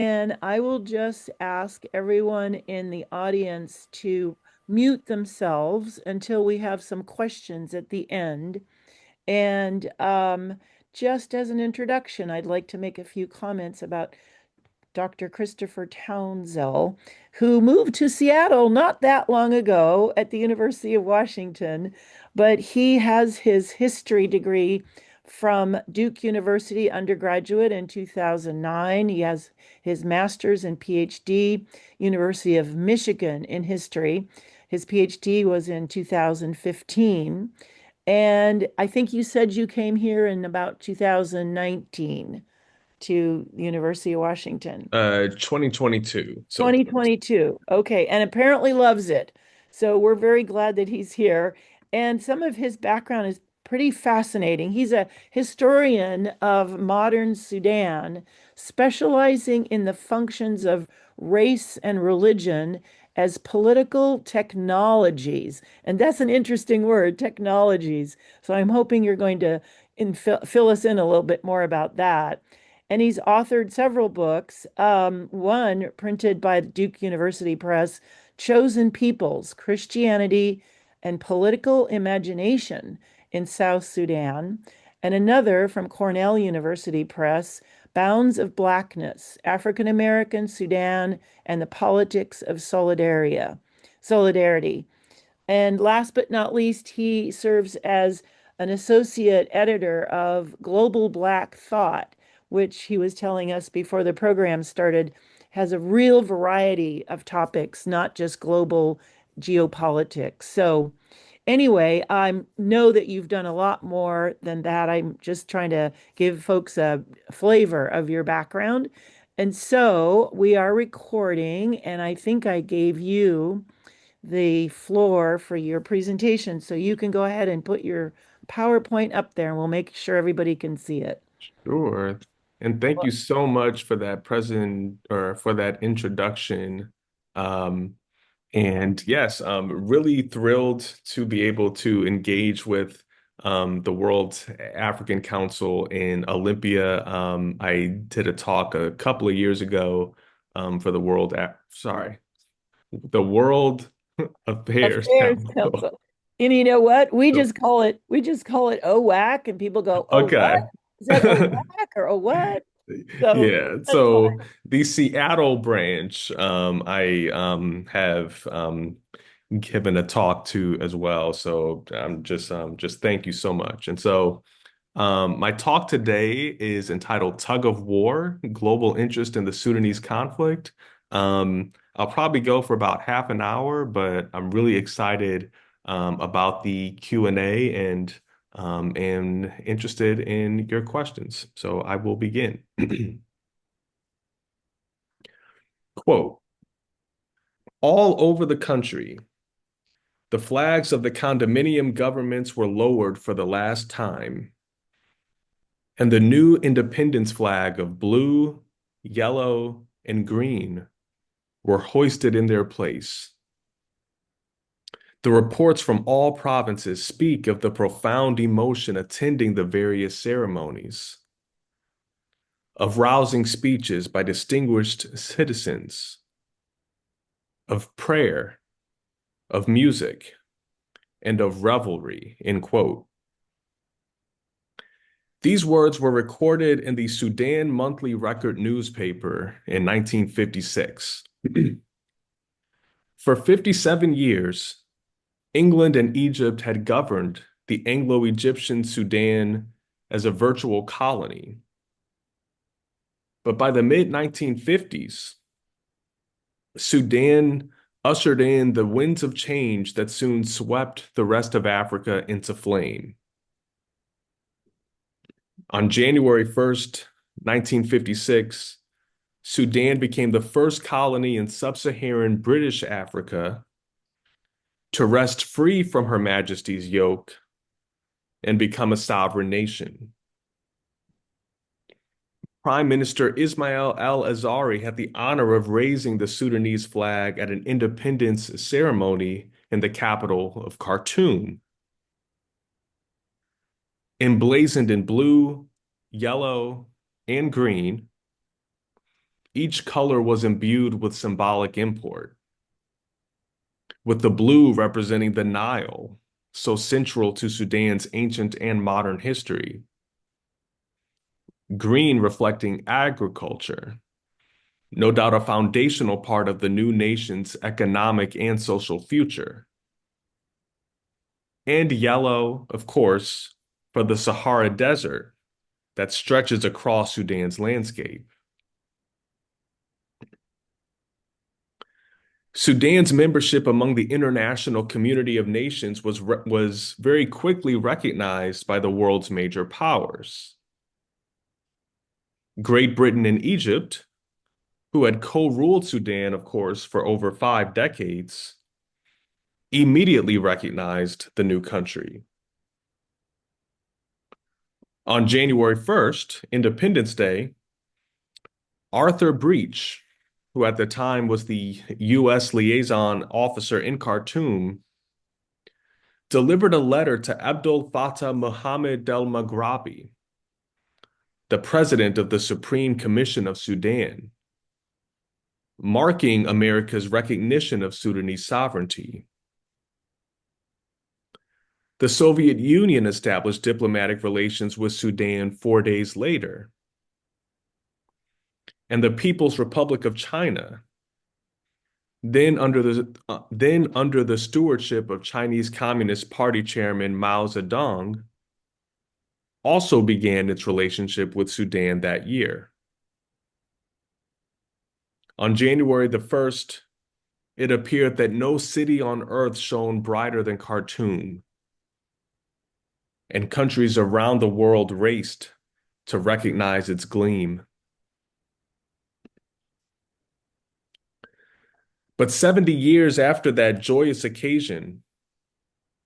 And I will just ask everyone in the audience to mute themselves until we have some questions at the end. And just as an introduction, I'd like to make a few comments about Dr. Christopher Tounsel, who moved to Seattle not that long ago at the University of Washington, but he has his history degree from Duke University undergraduate in 2009. He has his master's and PhD, University of Michigan in history. His PhD was in 2015. And I think you said you came here in about 2019 to the University of Washington. 2022. So 2022. Okay. And apparently loves it. So we're very glad that he's here. And some of his background is pretty fascinating. He's a historian of modern Sudan, specializing in the functions of race and religion as political technologies. And that's an interesting word, technologies. So I'm hoping you're going to fill us in a little bit more about that. And he's authored several books. One printed by Duke University Press, Chosen Peoples, Christianity and Political Imagination in South Sudan, and another from Cornell University Press, Bounds of Blackness, African American Sudan and the Politics of Solidarity. And last but not least, he serves as an associate editor of Global Black Thought, which he was telling us before the program started, has a real variety of topics, not just global geopolitics. So, anyway, I know that you've done a lot more than that. I'm just trying to give folks a flavor of your background. And so we are recording, and I think I gave you the floor for your presentation. So you can go ahead and put your PowerPoint up there and we'll make sure everybody can see it. sure. And thank you so much for that present or for that introduction. Um, and yes, really thrilled to be able to engage with the World African Council in Olympia. I did a talk a couple of years ago for the World Affairs Affairs Council. Council. And you know what? So, We just call it OWAC and people go, oh what? okay. Is that OWAC or oh what? So Yeah, that's fine. so the Seattle branch, I have given a talk to as well. So I'm just thank you so much. And so my talk today is entitled Tug of War: Global Interest in the Sudanese Conflict. I'll probably go for about half an hour, but I'm really excited about the Q&A and am interested in your questions. So I will begin. Quote, all over the country, the flags of the condominium governments were lowered for the last time, and the new independence flag of blue, yellow, and green were hoisted in their place. The reports from all provinces speak of the profound emotion attending the various ceremonies, of rousing speeches by distinguished citizens, of prayer, of music, and of revelry, end quote. These words were recorded in the Sudan Monthly Record newspaper in 1956. For 57 years, England and Egypt had governed the Anglo-Egyptian Sudan as a virtual colony. But by the mid-1950s, Sudan ushered in the winds of change that soon swept the rest of Africa into flame. On January 1st, 1956, Sudan became the first colony in sub-Saharan British Africa to wrest free from Her Majesty's yoke and become a sovereign nation. Prime Minister Ismail al-Azhari had the honor of raising the Sudanese flag at an independence ceremony in the capital of Khartoum. Emblazoned in blue, yellow, and green, Each color was imbued with symbolic import, with the blue representing the Nile, so central to Sudan's ancient and modern history, green reflecting agriculture, no doubt a foundational part of the new nation's economic and social future, and yellow, of course, for the Sahara Desert that stretches across Sudan's landscape. Sudan's membership among the international community of nations was very quickly recognized by the world's major powers. Great Britain and Egypt, who had co-ruled Sudan, of course, for over 5 decades, immediately recognized the new country. On January 1st, Independence Day, Arthur Breach, who at the time was the U.S. liaison officer in Khartoum, delivered a letter to Abdel Fattah Mohammed el-Maghrabi, the president of the Supreme Commission of Sudan, marking America's recognition of Sudanese sovereignty. The Soviet Union established diplomatic relations with Sudan 4 days later, and the People's Republic of China, then under the stewardship of Chinese Communist Party Chairman Mao Zedong, also began its relationship with Sudan that year. On January the 1st, it appeared that no city on earth shone brighter than Khartoum, and countries around the world raced to recognize its gleam. But 70 years after that joyous occasion,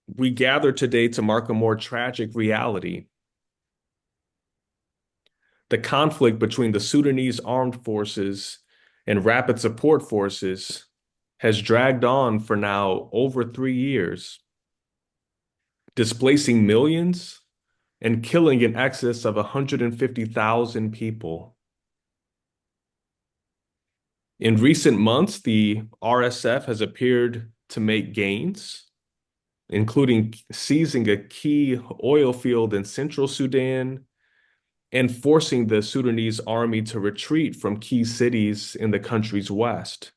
we gather today to mark a more tragic reality. The conflict between the Sudanese armed forces and rapid support forces has dragged on for now over 3 years, displacing millions and killing in excess of 150,000 people. In recent months, the RSF has appeared to make gains, including seizing a key oil field in central Sudan and forcing the Sudanese army to retreat from key cities in the country's west.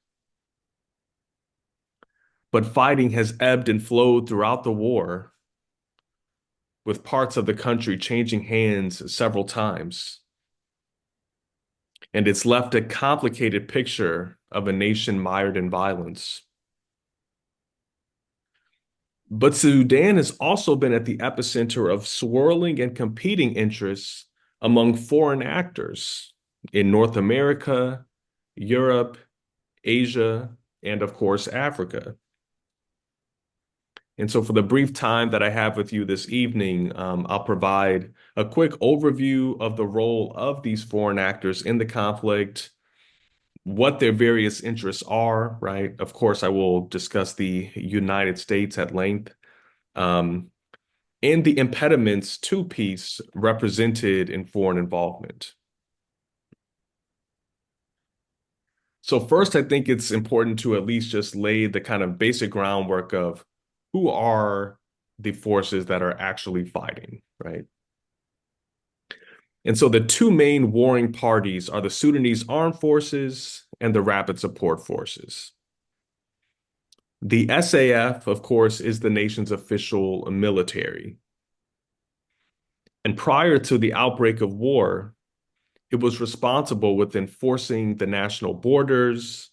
But fighting has ebbed and flowed throughout the war, with parts of the country changing hands several times. And it's left a complicated picture of a nation mired in violence. But Sudan has also been at the epicenter of swirling and competing interests among foreign actors in North America, Europe, Asia, and of course, Africa. And so for the brief time that I have with you this evening, I'll provide a quick overview of the role of these foreign actors in the conflict, what their various interests are, right? Of course, I will discuss the United States at length, and the impediments to peace represented in foreign involvement. So first, I think it's important to at least just lay the kind of basic groundwork of who are the forces that are actually fighting, right? And so the two main warring parties are the Sudanese armed forces and the rapid support forces. The SAF, of course, is the nation's official military. And prior to the outbreak of war, it was responsible with enforcing the national borders,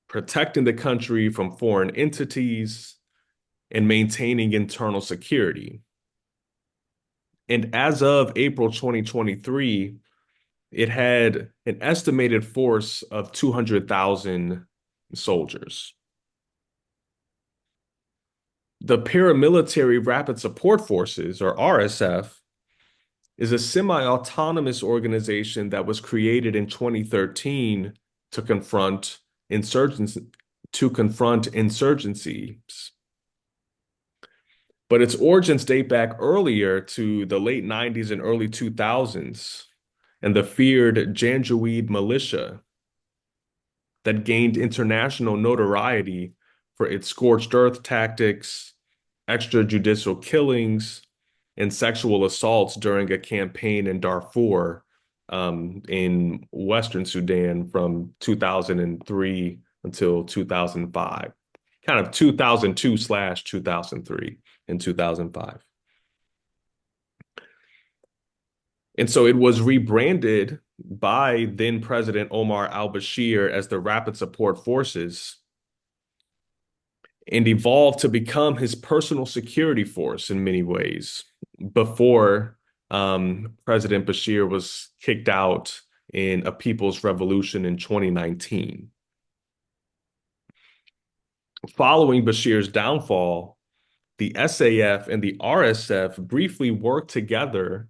protecting the country from foreign entities, and maintaining internal security. And as of April 2023, it had an estimated force of 200,000 soldiers. The Paramilitary Rapid Support Forces, or RSF, is a semi-autonomous organization that was created in 2013 to confront insurgencies. But its origins date back earlier to the late 90s and early 2000s and the feared Janjaweed militia that gained international notoriety for its scorched earth tactics, extrajudicial killings, and sexual assaults during a campaign in Darfur, in Western Sudan from 2003 until 2005, kind of 2002/2003 and 2005. And so it was rebranded by then President Omar al-Bashir as the Rapid Support Forces and evolved to become his personal security force in many ways before President Bashir was kicked out in a people's revolution in 2019. Following Bashir's downfall, the SAF and the RSF briefly worked together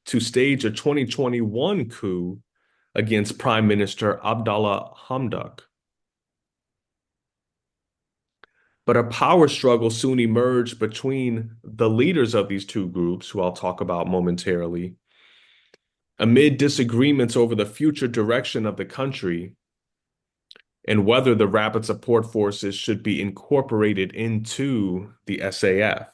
to stage a 2021 coup against Prime Minister Abdallah Hamdok. But a power struggle soon emerged between the leaders of these two groups, who I'll talk about momentarily, amid disagreements over the future direction of the country and whether the Rapid Support Forces should be incorporated into the SAF.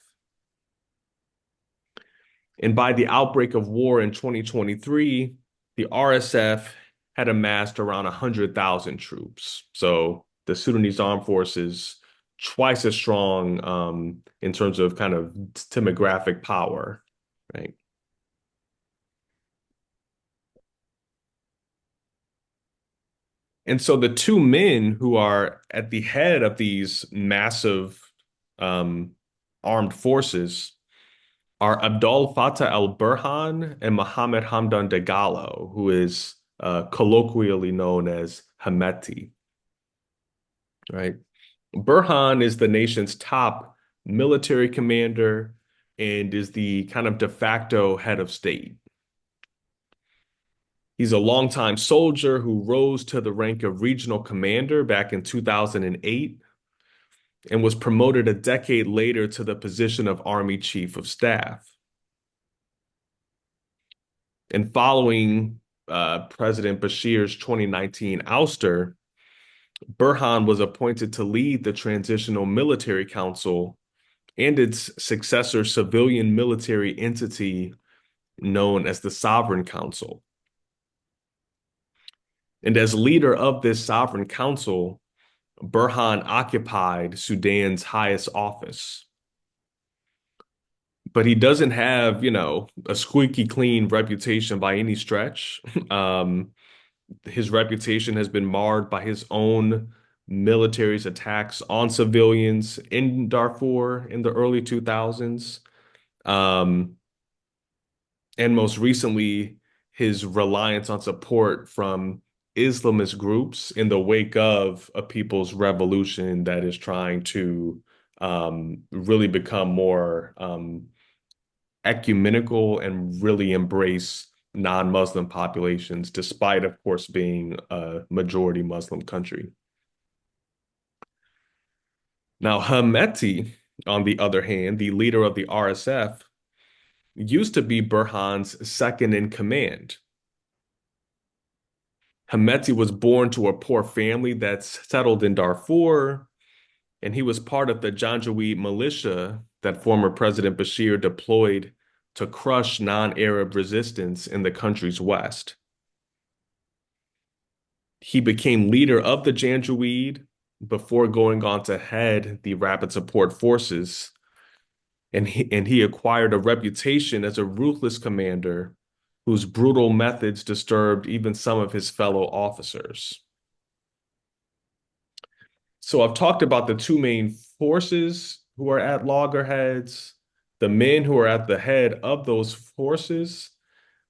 And by the outbreak of war in 2023, the RSF had amassed around 100,000 troops. So the Sudanese armed forces twice as strong in terms of kind of demographic power, right? And so the two men who are at the head of these massive um, armed forces are Abdel Fattah al-Burhan and Mohammed Hamdan Dagalo, who is colloquially known as Hemeti, right? Burhan is the nation's top military commander and is the kind of de facto head of state. He's a longtime soldier who rose to the rank of regional commander back in 2008 and was promoted a decade later to the position of Army Chief of Staff. And following President Bashir's 2019 ouster, Burhan was appointed to lead the Transitional Military Council and its successor civilian military entity known as the Sovereign Council. And as leader of this Sovereign Council, Burhan occupied Sudan's highest office. But he doesn't have, a squeaky clean reputation by any stretch. His reputation has been marred by his own military's attacks on civilians in Darfur in the early 2000s. Um, and most recently, his reliance on support from Islamist groups in the wake of a people's revolution that is trying to really become more ecumenical and really embrace non-Muslim populations, despite, of course, being a majority Muslim country. Now, Hemeti, on the other hand, the leader of the RSF, used to be Burhan's second in command. Hemeti was born to a poor family that's settled in Darfur, and he was part of the Janjaweed militia that former President Bashir deployed to crush non-Arab resistance in the country's west. He became leader of the Janjaweed before going on to head the Rapid Support Forces, and he acquired a reputation as a ruthless commander whose brutal methods disturbed even some of his fellow officers. So I've talked about the two main forces who are at loggerheads, the men who are at the head of those forces,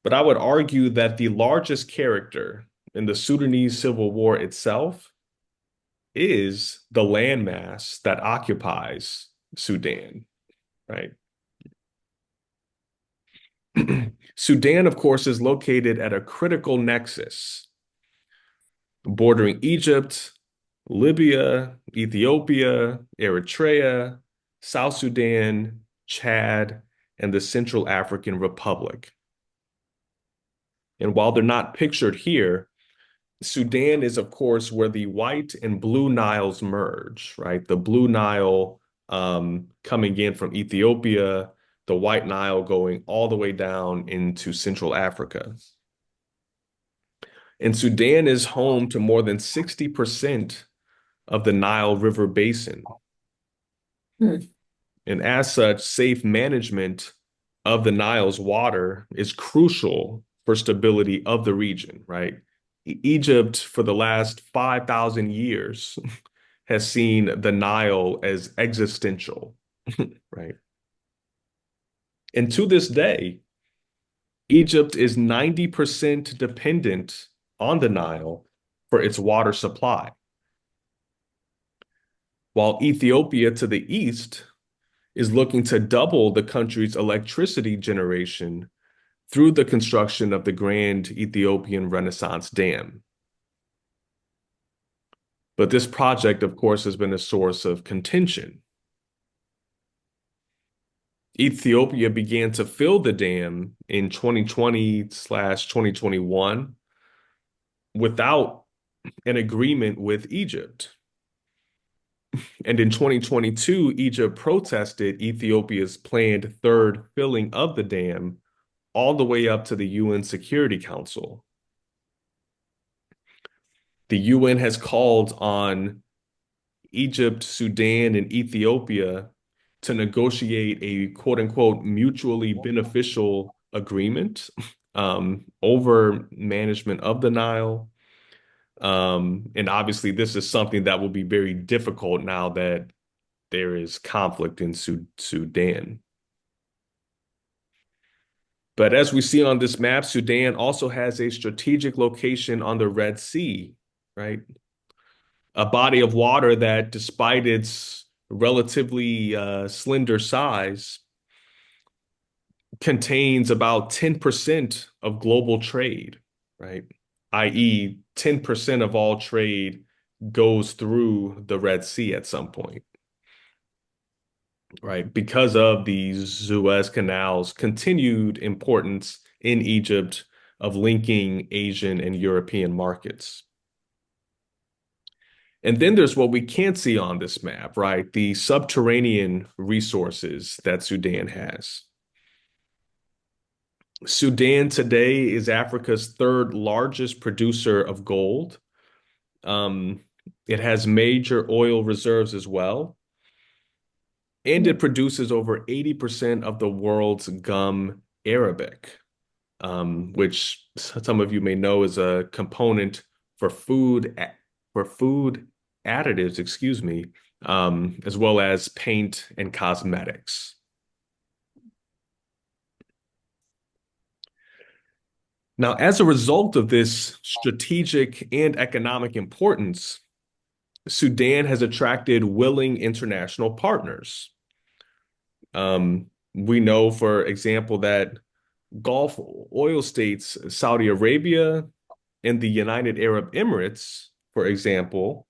but I would argue that the largest character in the Sudanese civil war itself is the landmass that occupies Sudan, right? Sudan, of course, is located at a critical nexus bordering Egypt, Libya, Ethiopia, Eritrea, South Sudan, Chad, and the Central African Republic. And while they're not pictured here, Sudan is, of course, where the White and Blue Niles merge, right? The Blue Nile coming in from Ethiopia, the White Nile going all the way down into Central Africa. And Sudan is home to more than 60% of the Nile River basin. Hmm. And as such, safe management of the Nile's water is crucial for stability of the region, right? Egypt, for the last 5,000 years, has seen the Nile as existential, right? And to this day, Egypt is 90% dependent on the Nile for its water supply, while Ethiopia to the east is looking to double the country's electricity generation through the construction of the Grand Ethiopian Renaissance Dam. But this project, of course, has been a source of contention. Ethiopia began to fill the dam in 2020/2021 without an agreement with Egypt. And in 2022, Egypt protested Ethiopia's planned third filling of the dam all the way up to the UN Security Council. The UN has called on Egypt, Sudan, and Ethiopia to negotiate a quote unquote mutually beneficial agreement over management of the Nile. And obviously, this is something that will be very difficult now that there is conflict in Sudan. But as we see on this map, Sudan also has a strategic location on the Red Sea, right? A body of water that, despite its relatively slender size, contains about 10% of global trade, right? i.e., 10% of all trade goes through the Red Sea at some point, right? Because of the Suez Canal's continued importance in Egypt of linking Asian and European markets. And then there's what we can't see on this map, right? The subterranean resources that Sudan has. Sudan today is Africa's third largest producer of gold. Um, it has major oil reserves as well, and it produces over 80% of the world's gum arabic, which some of you may know is a component for food additives, excuse me, as well as paint and cosmetics. Now, as a result of this strategic and economic importance, Sudan has attracted willing international partners. We know, for example, that Gulf oil states, Saudi Arabia and the United Arab Emirates, for example,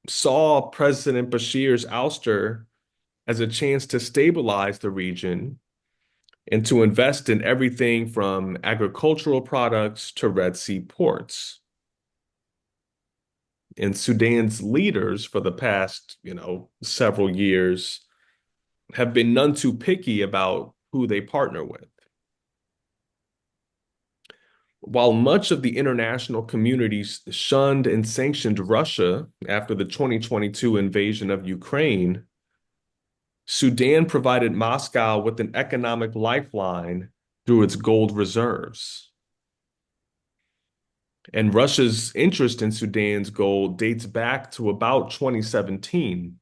saw President Bashir's ouster as a chance to stabilize the region and to invest in everything from agricultural products to Red Sea ports. And Sudan's leaders for the past, several years have been none too picky about who they partner with. While much of the international community shunned and sanctioned Russia after the 2022 invasion of Ukraine, Sudan provided Moscow with an economic lifeline through its gold reserves. And Russia's interest in Sudan's gold dates back to about 2017,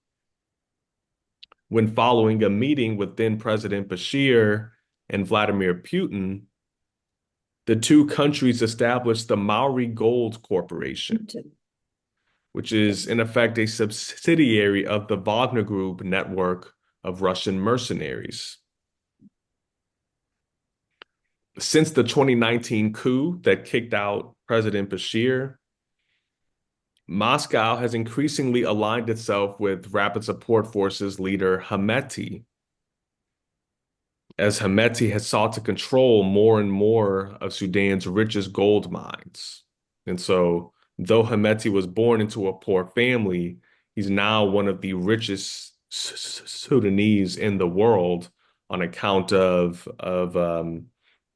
when, following a meeting with then President Bashir and Vladimir Putin, the two countries established the Maori Gold Corporation, which is in effect a subsidiary of the Wagner Group network of Russian mercenaries. Since the 2019 coup that kicked out President Bashir, Moscow has increasingly aligned itself with Rapid Support Forces leader Hemeti, as Hemeti has sought to control more and more of Sudan's richest gold mines. And so, though Hemeti was born into a poor family, he's now one of the richest Sudanese in the world on account of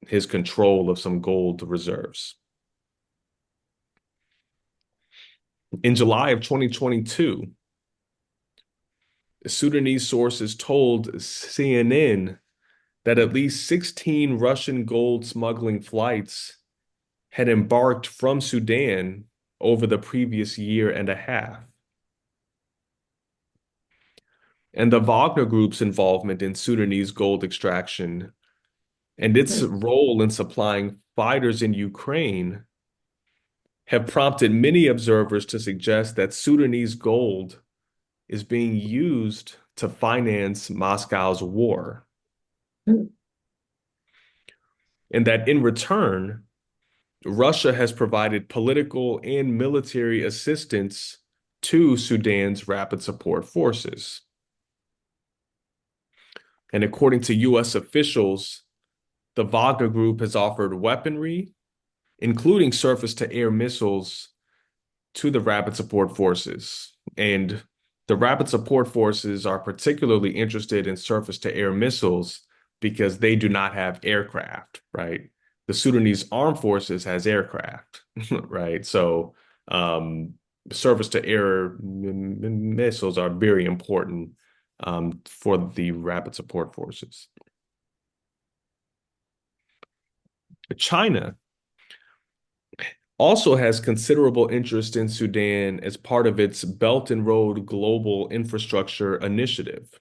his control of some gold reserves. In July of 2022, Sudanese sources told CNN that at least 16 Russian gold smuggling flights had embarked from Sudan over the previous year and a half. And the Wagner Group's involvement in Sudanese gold extraction and its role in supplying fighters in Ukraine have prompted many observers to suggest that Sudanese gold is being used to finance Moscow's war, and that in return, Russia has provided political and military assistance to Sudan's rapid support forces. And according to US officials, the Wagner Group has offered weaponry, including surface to air missiles, to the rapid support forces. And the rapid support forces are particularly interested in surface to air missiles because they do not have aircraft, right? The Sudanese armed forces has aircraft, right? So um, surface to air missiles are very important for the rapid support forces. China also has considerable interest in Sudan as part of its Belt and Road Global Infrastructure Initiative.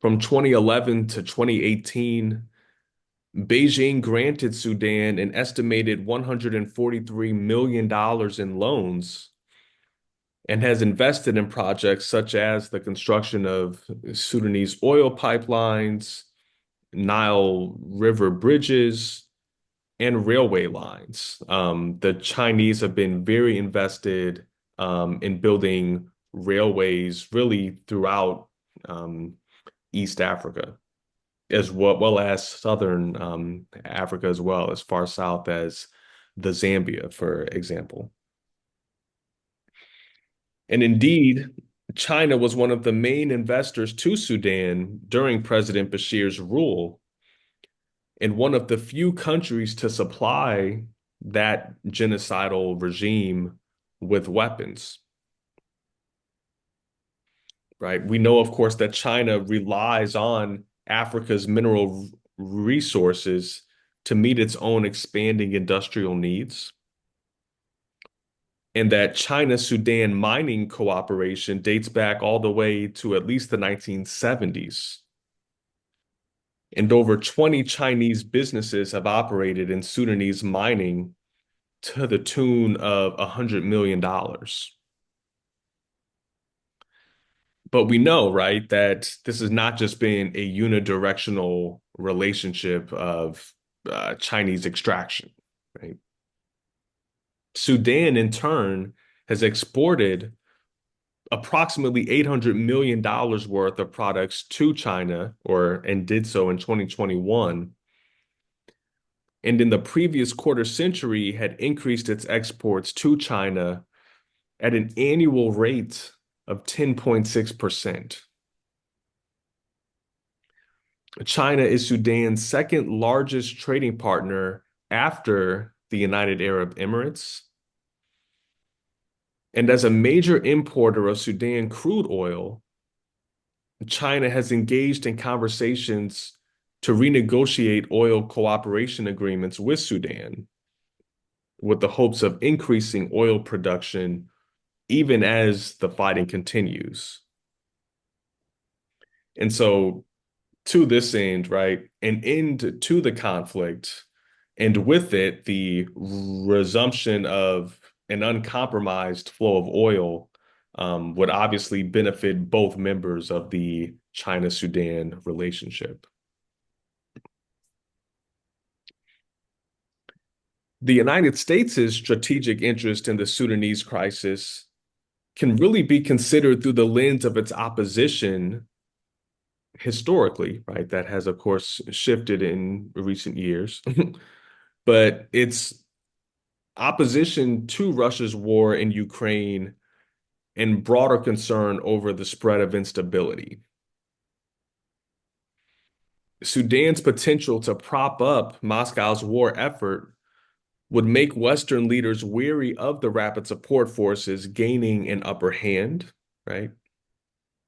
From 2011 to 2018, Beijing granted Sudan an estimated $143 million in loans and has invested in projects such as the construction of Sudanese oil pipelines, Nile River bridges, and railway lines. The Chinese have been very invested in building railways really throughout um, East Africa, as well as Southern Africa as well, as far south as the Zambia, for example. And indeed, China was one of the main investors to Sudan during President Bashir's rule, and one of the few countries to supply that genocidal regime with weapons, right? We know, of course, that China relies on Africa's mineral resources to meet its own expanding industrial needs, and that China-Sudan mining cooperation dates back all the way to at least the 1970s. And over 20 Chinese businesses have operated in Sudanese mining to the tune of $100 million. But we know, right, that this has not just been a unidirectional relationship of Chinese extraction, right? Sudan, in turn, has exported approximately $800 million worth of products to China, and did so in 2021. And in the previous quarter century, had increased its exports to China at an annual rate of 10.6%. China is Sudan's second largest trading partner after the United Arab Emirates. And as a major importer of Sudan crude oil, China has engaged in conversations to renegotiate oil cooperation agreements with Sudan with the hopes of increasing oil production even as the fighting continues. And so, to this end, right, an end to the conflict, and with it, the resumption of an uncompromised flow of oil would obviously benefit both members of the China-Sudan relationship. The United States' strategic interest in the Sudanese crisis can really be considered through the lens of its opposition historically, right? That has, of course, shifted in recent years. But its opposition to Russia's war in Ukraine and broader concern over the spread of instability. Sudan's potential to prop up Moscow's war effort would make Western leaders weary of the rapid support forces gaining an upper hand, right?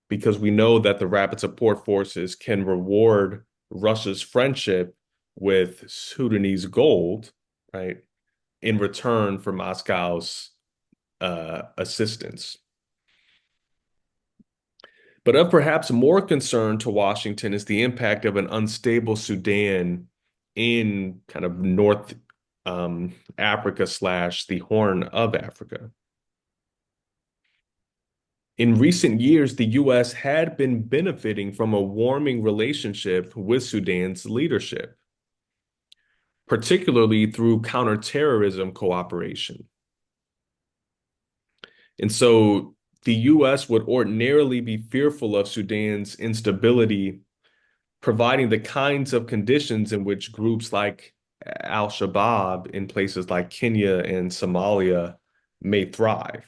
Because we know that the rapid support forces can reward Russia's friendship with Sudanese gold, right, in return for Moscow's assistance. But of perhaps more concern to Washington is the impact of an unstable Sudan in kind of North Africa slash the Horn of Africa. In recent years, the U.S. had been benefiting from a warming relationship with Sudan's leadership, particularly through counterterrorism cooperation. And so the U.S. would ordinarily be fearful of Sudan's instability, providing the kinds of conditions in which groups like Al-Shabaab in places like Kenya and Somalia may thrive,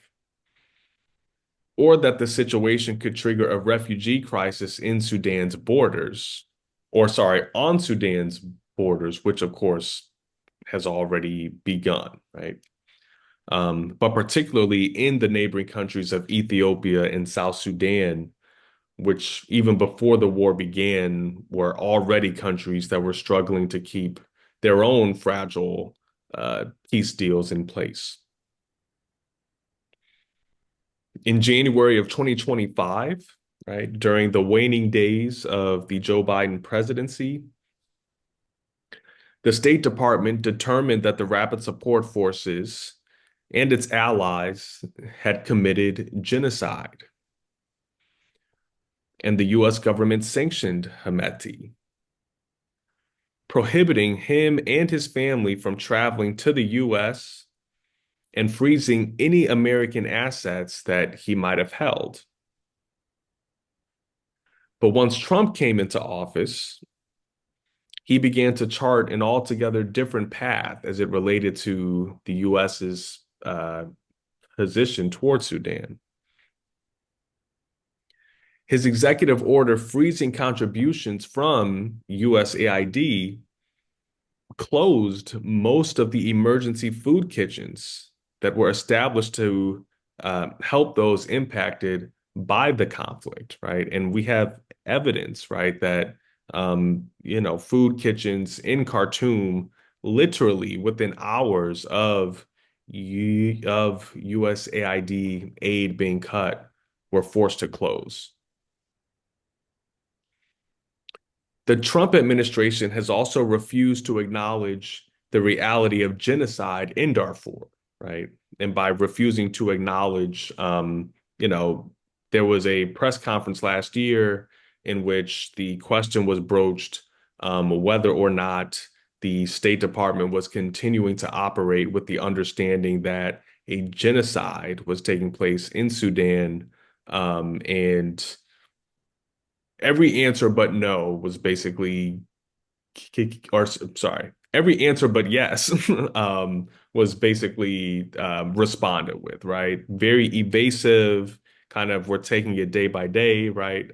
or that the situation could trigger a refugee crisis in Sudan's borders, or sorry, on Sudan's borders, which of course has already begun, right? But particularly in the neighboring countries of Ethiopia and South Sudan, which even before the war began were already countries that were struggling to keep their own fragile peace deals in place. In January of 2025, right, during the waning days of the Joe Biden presidency, the State Department determined that the Rapid Support Forces and its allies had committed genocide. And the US government sanctioned Hemeti, prohibiting him and his family from traveling to the US and freezing any American assets that he might have held. But once Trump came into office, he began to chart an altogether different path as it related to the US's position towards Sudan. His executive order freezing contributions from USAID closed most of the emergency food kitchens that were established to help those impacted by the conflict, right? And we have evidence, right, that food kitchens in Khartoum, literally within hours of USAID aid being cut, were forced to close. The Trump administration has also refused to acknowledge the reality of genocide in Darfur, right? And by refusing to acknowledge, there was a press conference last year in which the question was broached whether or not the State Department was continuing to operate with the understanding that a genocide was taking place in Sudan, and every answer but no was basically, or sorry, every answer but yes was basically responded with, right? Very evasive, kind of we're taking it day by day, right?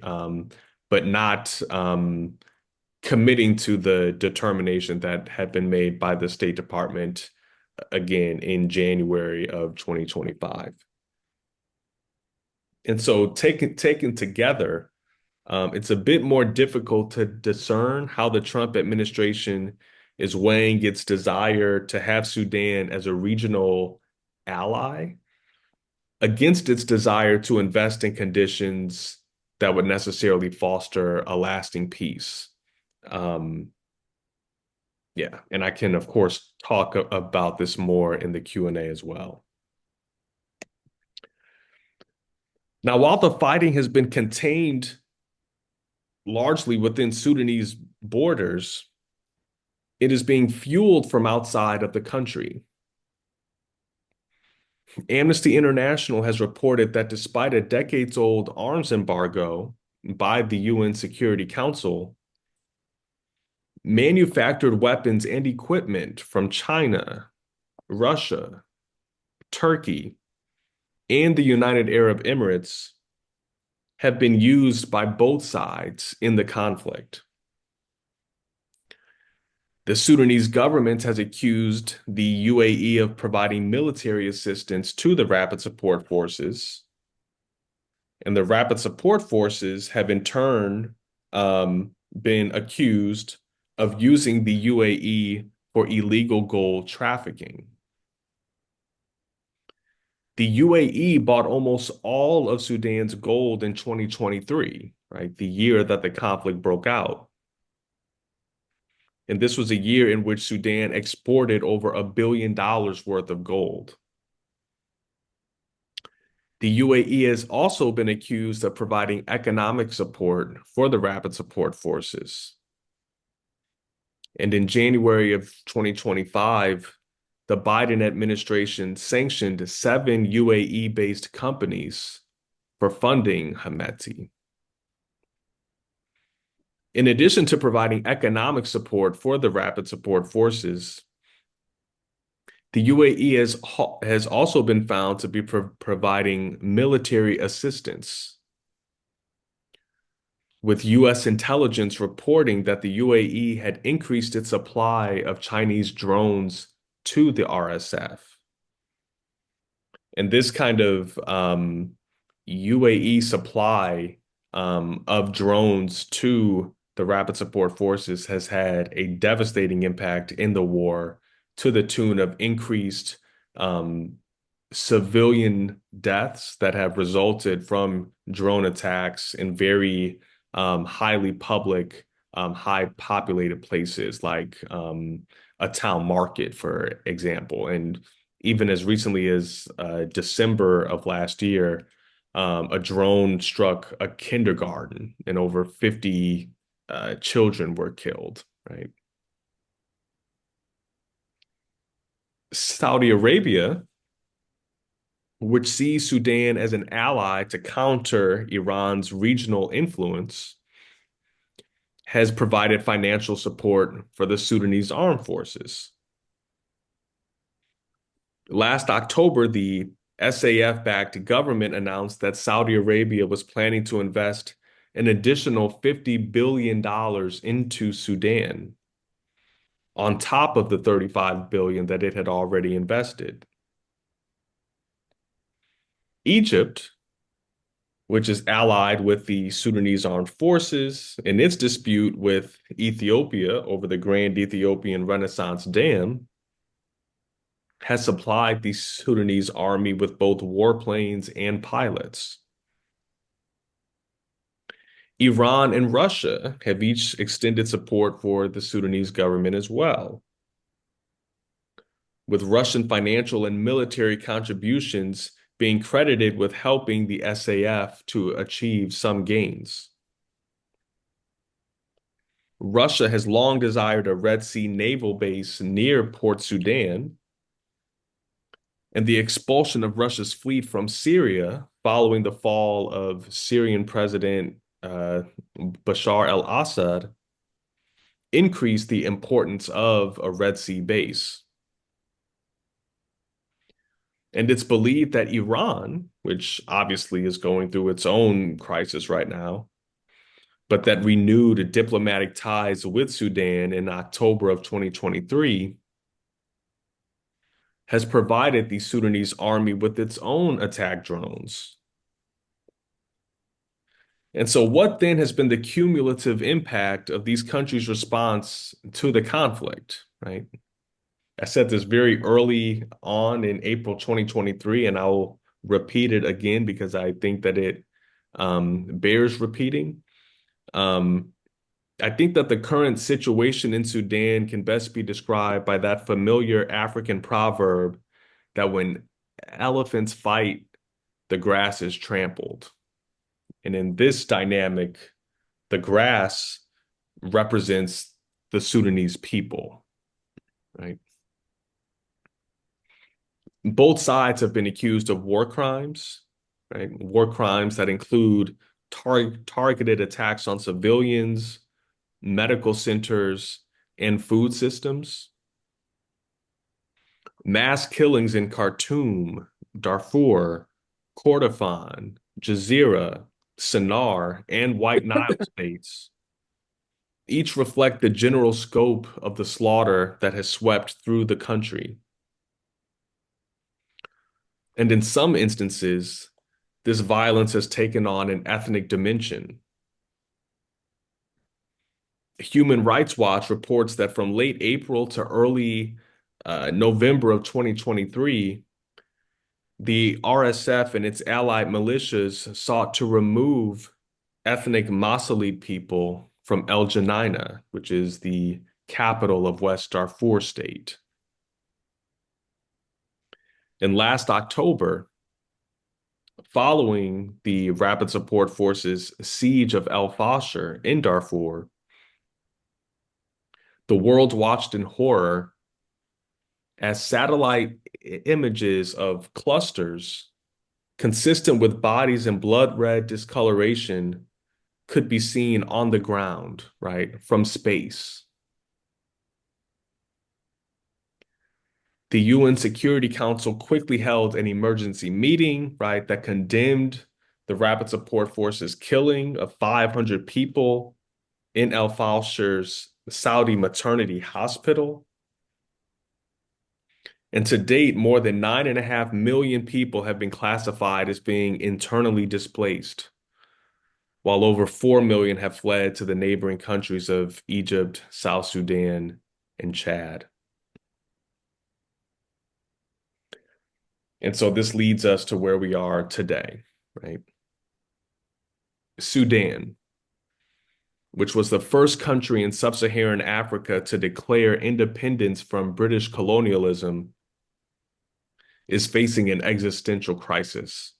But not committing to the determination that had been made by the State Department again in January of 2025. And so taken together, it's a bit more difficult to discern how the Trump administration is weighing its desire to have Sudan as a regional ally against its desire to invest in conditions that would necessarily foster a lasting peace. Um, yeah, and I can, of course, talk about this more in the Q&A as well. Now, while the fighting has been contained largely within Sudanese borders, it is being fueled from outside of the country. Amnesty International has reported that despite a decades-old arms embargo by the UN Security Council, manufactured weapons and equipment from China Russia, Turkey, and the United Arab Emirates have been used by both sides in the conflict. The Sudanese government has accused the UAE of providing military assistance to the Rapid Support Forces, and the Rapid Support Forces have in turn been accused of using the UAE for illegal gold trafficking. The UAE bought almost all of Sudan's gold in 2023, right? The year that the conflict broke out. And this was a year in which Sudan exported over $1 billion worth of gold. The UAE has also been accused of providing economic support for the Rapid Support Forces. And in January of 2025, the Biden administration sanctioned 7 UAE-based companies for funding Hemeti. In addition to providing economic support for the Rapid Support Forces, the UAE has also been found to be providing military assistance, with U.S. intelligence reporting that the UAE had increased its supply of Chinese drones to the RSF. And this kind of UAE supply of drones to the Rapid Support Forces has had a devastating impact in the war to the tune of increased um, civilian deaths that have resulted from drone attacks in very highly public, high populated places like a town market, for example. And even as recently as December of last year, a drone struck a kindergarten and over 50 children were killed, right? Saudi Arabia, which sees Sudan as an ally to counter Iran's regional influence, has provided financial support for the Sudanese armed forces. Last October, the SAF-backed government announced that Saudi Arabia was planning to invest an additional $50 billion into Sudan, on top of the $35 billion that it had already invested. Egypt, which is allied with the Sudanese armed forces in its dispute with Ethiopia over the Grand Ethiopian Renaissance Dam, has supplied the Sudanese army with both warplanes and pilots. Iran and Russia have each extended support for the Sudanese government as well, with Russian financial and military contributions being credited with helping the SAF to achieve some gains. Russia has long desired a Red Sea naval base near Port Sudan, and the expulsion of Russia's fleet from Syria following the fall of Syrian President Bashar al-Assad increased the importance of a Red Sea base. And it's believed that Iran, which obviously is going through its own crisis right now, but that renewed diplomatic ties with Sudan in October of 2023, has provided the Sudanese army with its own attack drones. And so, what then has been the cumulative impact of these countries' response to the conflict, right? I said this very early on in April 2023, and I'll repeat it again because I think that it bears repeating. Um, I think that the current situation in Sudan can best be described by that familiar African proverb that when elephants fight, the grass is trampled. And in this dynamic, the grass represents the Sudanese people, right? Both sides have been accused of war crimes, right? War crimes that include targeted attacks on civilians, medical centers, and food systems. Mass killings in Khartoum, Darfur, Kordofan, Jazeera, Sennar, and White Nile states each reflect the general scope of the slaughter that has swept through the country. And in some instances, this violence has taken on an ethnic dimension. Human Rights Watch reports that from late April to early November of 2023, the RSF and its allied militias sought to remove ethnic Masalid people from El Geneina, which is the capital of West Darfur state. And last October, following the Rapid Support Forces siege of El Fasher in Darfur, the world watched in horror as satellite images of clusters consistent with bodies in blood red discoloration could be seen on the ground, right, from space. The UN Security Council quickly held an emergency meeting, right, that condemned the Rapid Support Forces killing of 500 people in El Fasher's Saudi maternity hospital. And to date, more than 9.5 million people have been classified as being internally displaced, while over 4 million have fled to the neighboring countries of Egypt, South Sudan, and Chad. And so this leads us to where we are today, right? Sudan, which was the first country in sub-Saharan Africa to declare independence from British colonialism, is facing an existential crisis.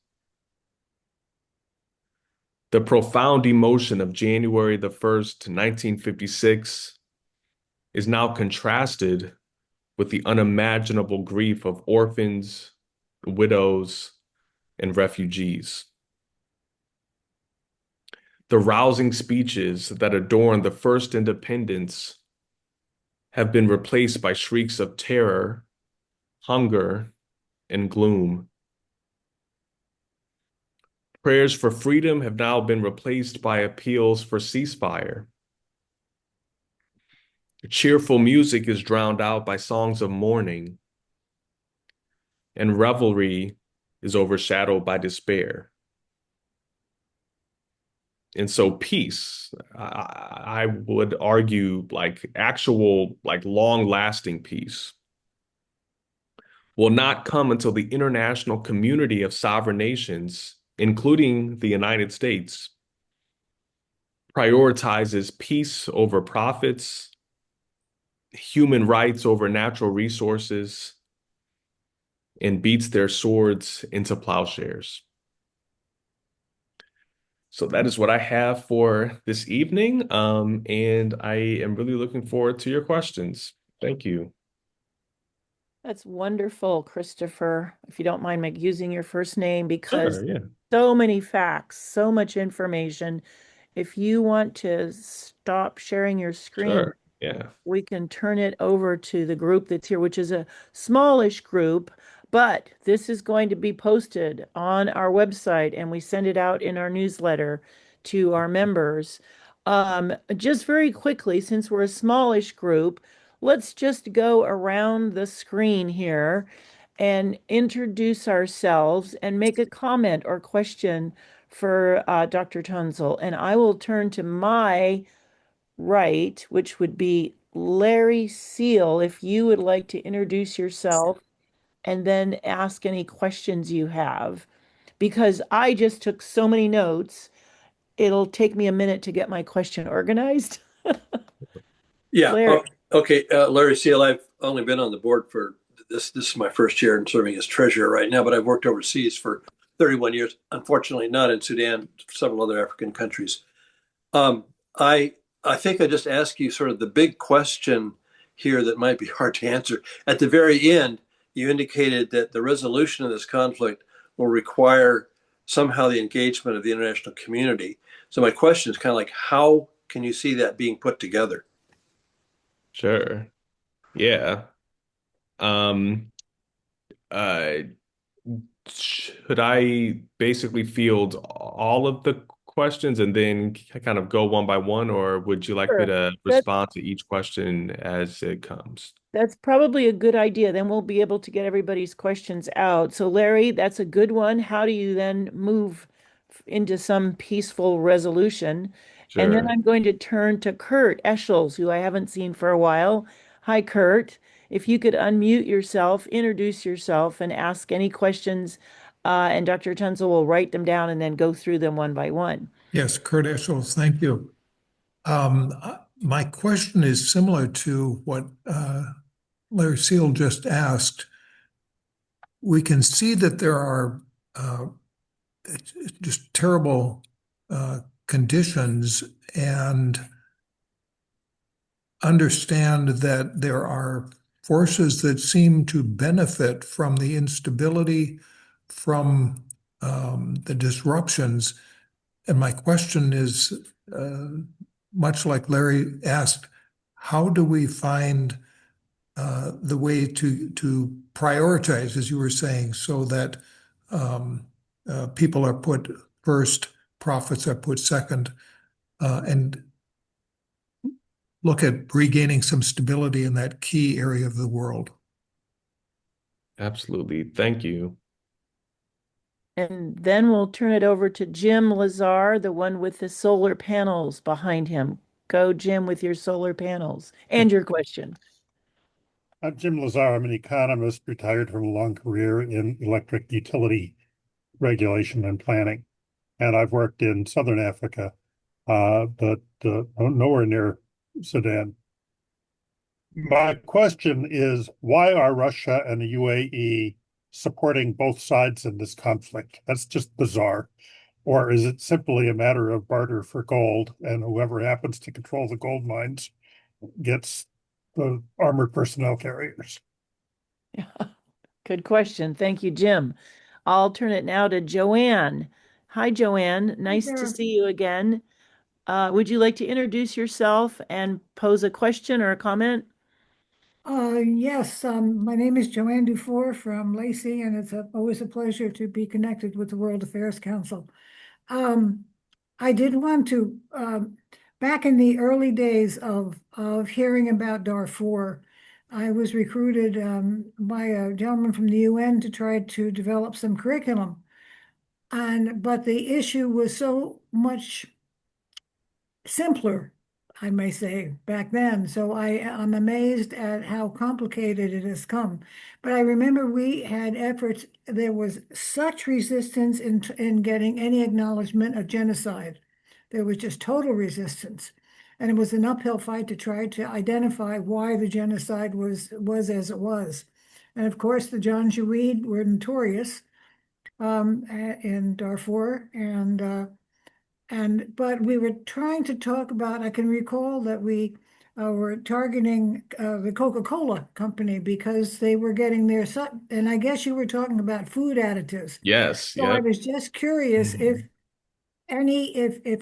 The profound emotion of January the 1st, 1956, is now contrasted with the unimaginable grief of orphans, widows, and refugees. The rousing speeches that adorned the first independence have been replaced by shrieks of terror, hunger, and gloom. Prayers for freedom have now been replaced by appeals for ceasefire. Cheerful music is drowned out by songs of mourning, and revelry is overshadowed by despair. And so peace, I would argue, like actual, like long-lasting peace, will not come until the international community of sovereign nations, including the United States, prioritizes peace over profits, human rights over natural resources, and beats their swords into plowshares. So that is what I have for this evening. And I am really looking forward to your questions. Thank you. That's wonderful, Christopher. If you don't mind using your first name, because Sure, yeah. so many facts, so much information. If you want to stop sharing your screen, Sure. Yeah. we can turn it over to the group that's here, which is a smallish group, but this is going to be posted on our website and we send it out in our newsletter to our members. Just very quickly, since we're a smallish group, let's just go around the screen here and introduce ourselves and make a comment or question for Dr. Tounsel. And I will turn to my right, which would be Larry Seal, if you would like to introduce yourself and then ask any questions you have. Because I just took so many notes, it'll take me a minute to get my question organized. Yeah. Larry, Okay. Larry Seal. I've only been on the board for this. This is my first year in serving as treasurer right now, but I've worked overseas for 31 years. Unfortunately, not in Sudan, several other African countries. Um, I I think I just ask you sort of the big question here that might be hard to answer. At the very end, you indicated that the resolution of this conflict will require somehow the engagement of the international community. So my question is kind of like, how can you see that being put together? Sure. Yeah. Um, Uh, should I basically field all of the questions and then kind of go one by one, or would you like me Sure. to That respond to each question as it comes? That's probably a good idea. Then we'll be able to get everybody's questions out. So, Larry, that's a good one. How do you then move into some peaceful resolution? And then Sure. I'm going to turn to Kurt Eschels, who I haven't seen for a while. Hi, Kurt. If you could unmute yourself, introduce yourself, and ask any questions, and Dr. Tunzel will write them down and then go through them one by one. Yes, Kurt Eschels, thank you. My question is similar to what Larry Seal just asked. We can see that there are uh, just terrible conditions and understand that there are forces that seem to benefit from the instability, from the disruptions. And my question is, uh, much like Larry asked, how do we find the way to prioritize, as you were saying, so that um, people are put first, profits are put second, and look at regaining some stability in that key area of the world. Absolutely. Thank you. And then we'll turn it over to Jim Lazar, the one with the solar panels behind him. Go, Jim, with your solar panels and your question. I'm Jim Lazar. I'm an economist retired from a long career in electric utility regulation and planning. And I've worked in Southern Africa, but nowhere near Sudan. My question is, why are Russia and the UAE supporting both sides in this conflict? That's just bizarre. Or is it simply a matter of barter for gold, and whoever happens to control the gold mines gets the armored personnel carriers? Good question. Thank you, Jim. I'll turn it now to Joanne. Hi, Joanne. Hi Nice to there. see you again. Would you like to introduce yourself and pose a question or a comment? Yes, my name is Joanne Dufour from Lacey, and it's always a pleasure to be connected with the World Affairs Council. Um, I did want to, back in the early days of hearing about Darfur, I was recruited by a gentleman from the UN to try to develop some curriculum. But the issue was so much simpler, I may say, back then. So I'm amazed at how complicated it has come. But I remember we had efforts, there was such resistance in getting any acknowledgement of genocide. There was just total resistance. And it was an uphill fight to try to identify why the genocide was as it was. And of course, the Janjaweed were notorious in Darfur, but we were trying to talk about, I can recall that we were targeting the Coca-Cola company because they were getting and I guess you were talking about food additives. Yes. So I Yep. was just curious if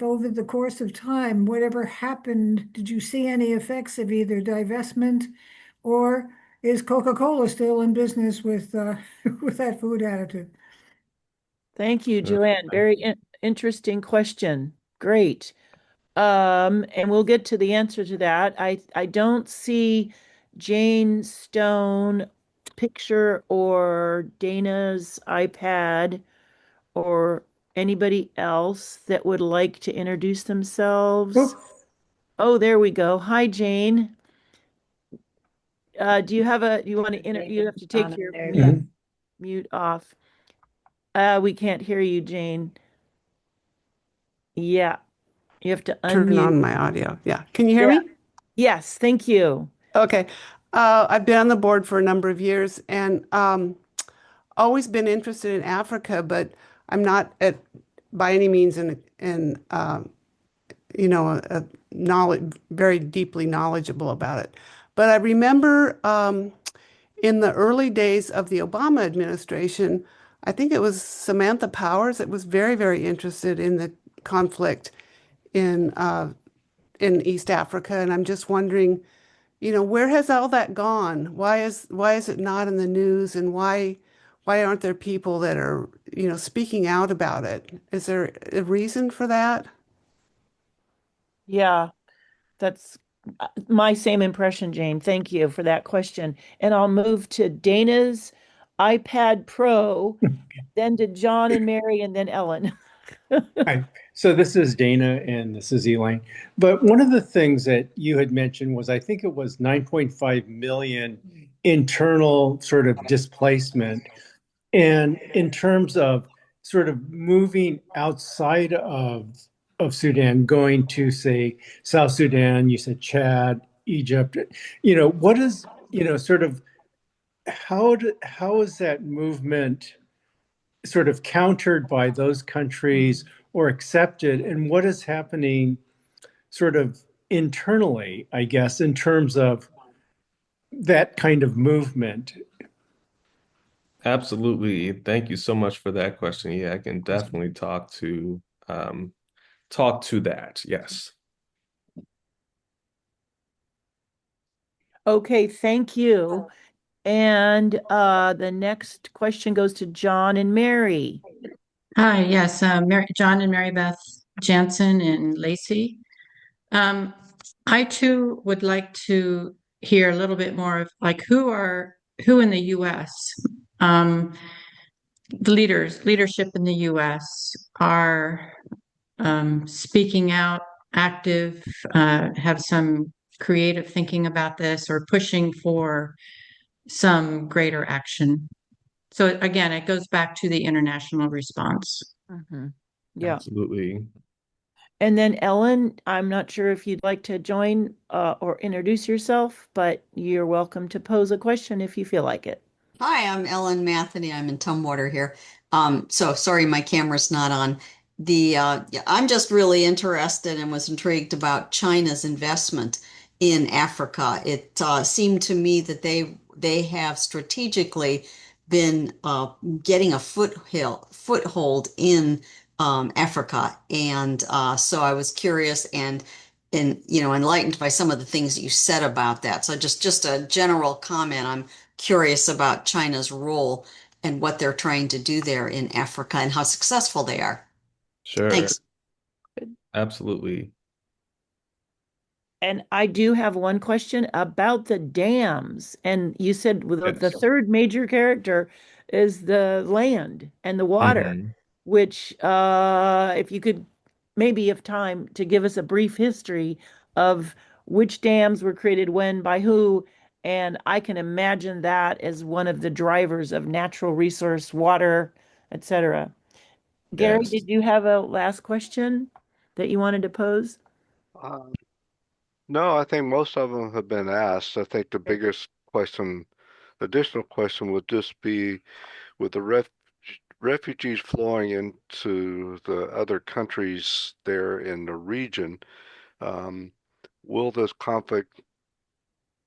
over the course of time, whatever happened, did you see any effects of either divestment, or is Coca-Cola still in business with with that food additive? Thank you, Uh, Joanne. Very interesting question. Great. And we'll get to the answer to that. I don't see Jane Stone picture or Dana's iPad or anybody else that would like to introduce themselves. Oops. Oh, there we go. Hi, Jane. Do you have you want to you have to take your There you go. mute off. We can't hear you, Jane. Yeah, you have to Turn unmute. on my audio. Yeah. Can you hear Yeah. me? Yes, thank you. Okay. I've been on the board for a number of years and always been interested in Africa, but I'm not by any means knowledge very deeply knowledgeable about it. But I remember in the early days of the Obama administration, I think it was Samantha Powers that was very, very interested in the conflict in uh, in East Africa, and I'm just wondering, where has all that gone? Why is it not in the news, and why aren't there people that are, speaking out about it? Is there a reason for that? Yeah, that's my same impression, Jane. Thank you for that question. And I'll move to Dana's iPad Pro, then to John and Mary, and then Ellen. Hi. So this is Dana and this is Elaine. But one of the things that you had mentioned was I think it was 9.5 million internal sort of displacement. And in terms of sort of moving outside of Sudan, going to say South Sudan, you said Chad, Egypt, what is, sort of how is that movement sort of countered by those countries or accepted? And what is happening sort of internally, I guess, in terms of that kind of movement? Absolutely. Thank you so much for that question. Yeah, I can definitely talk to that. Yes. Okay, thank you. And the next question goes to John and Mary. Hi, yes, John and Mary Beth Jansen and Lacey. Um, I too would like to hear a little bit more of like who in the U.S. Um, the leadership in the U.S. are speaking out, active, have some creative thinking about this, or pushing for some greater action. So again, it goes back to the international response. Mhm. Yeah. Absolutely. And then Ellen, I'm not sure if you'd like to join or introduce yourself, but you're welcome to pose a question if you feel like it. Hi, I'm Ellen Matheny. I'm in Tumwater here. So sorry my camera's not on. Yeah, I'm just really interested and was intrigued about China's investment in Africa. It seemed to me that they have strategically been getting a foothold in Africa, and so I was curious and enlightened by some of the things that you said about that. So just a general comment. I'm curious about China's role and what they're trying to do there in Africa and how successful they are. Sure. Thanks. Absolutely. And I do have one question about the dams. And you said the Yes. third major character is the land and the water, Hmm. which, if you could maybe have time to give us a brief history of which dams were created when, by who, and I can imagine that as one of the drivers of natural resource, water, etc. Gary, Yes. did you have a last question that you wanted to pose? Uh, no, I think most of them have been asked. I think the biggest question, additional question would just be with the refugees flowing into the other countries there in the region, um, will this conflict,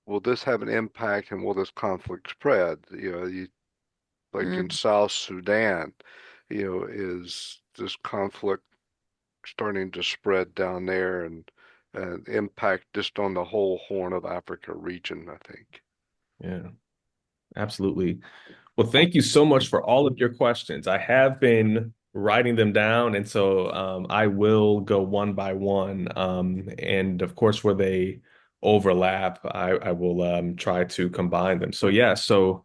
will this have an impact and will this conflict spread? Like in Mm. South Sudan, is this conflict starting to spread down there and impact just on the whole Horn of Africa region, I think. Yeah. Absolutely. Well, thank you so much for all of your questions. I have been writing them down, and so I will go one by one. And of course, where they overlap, I will try to combine them. So yeah, so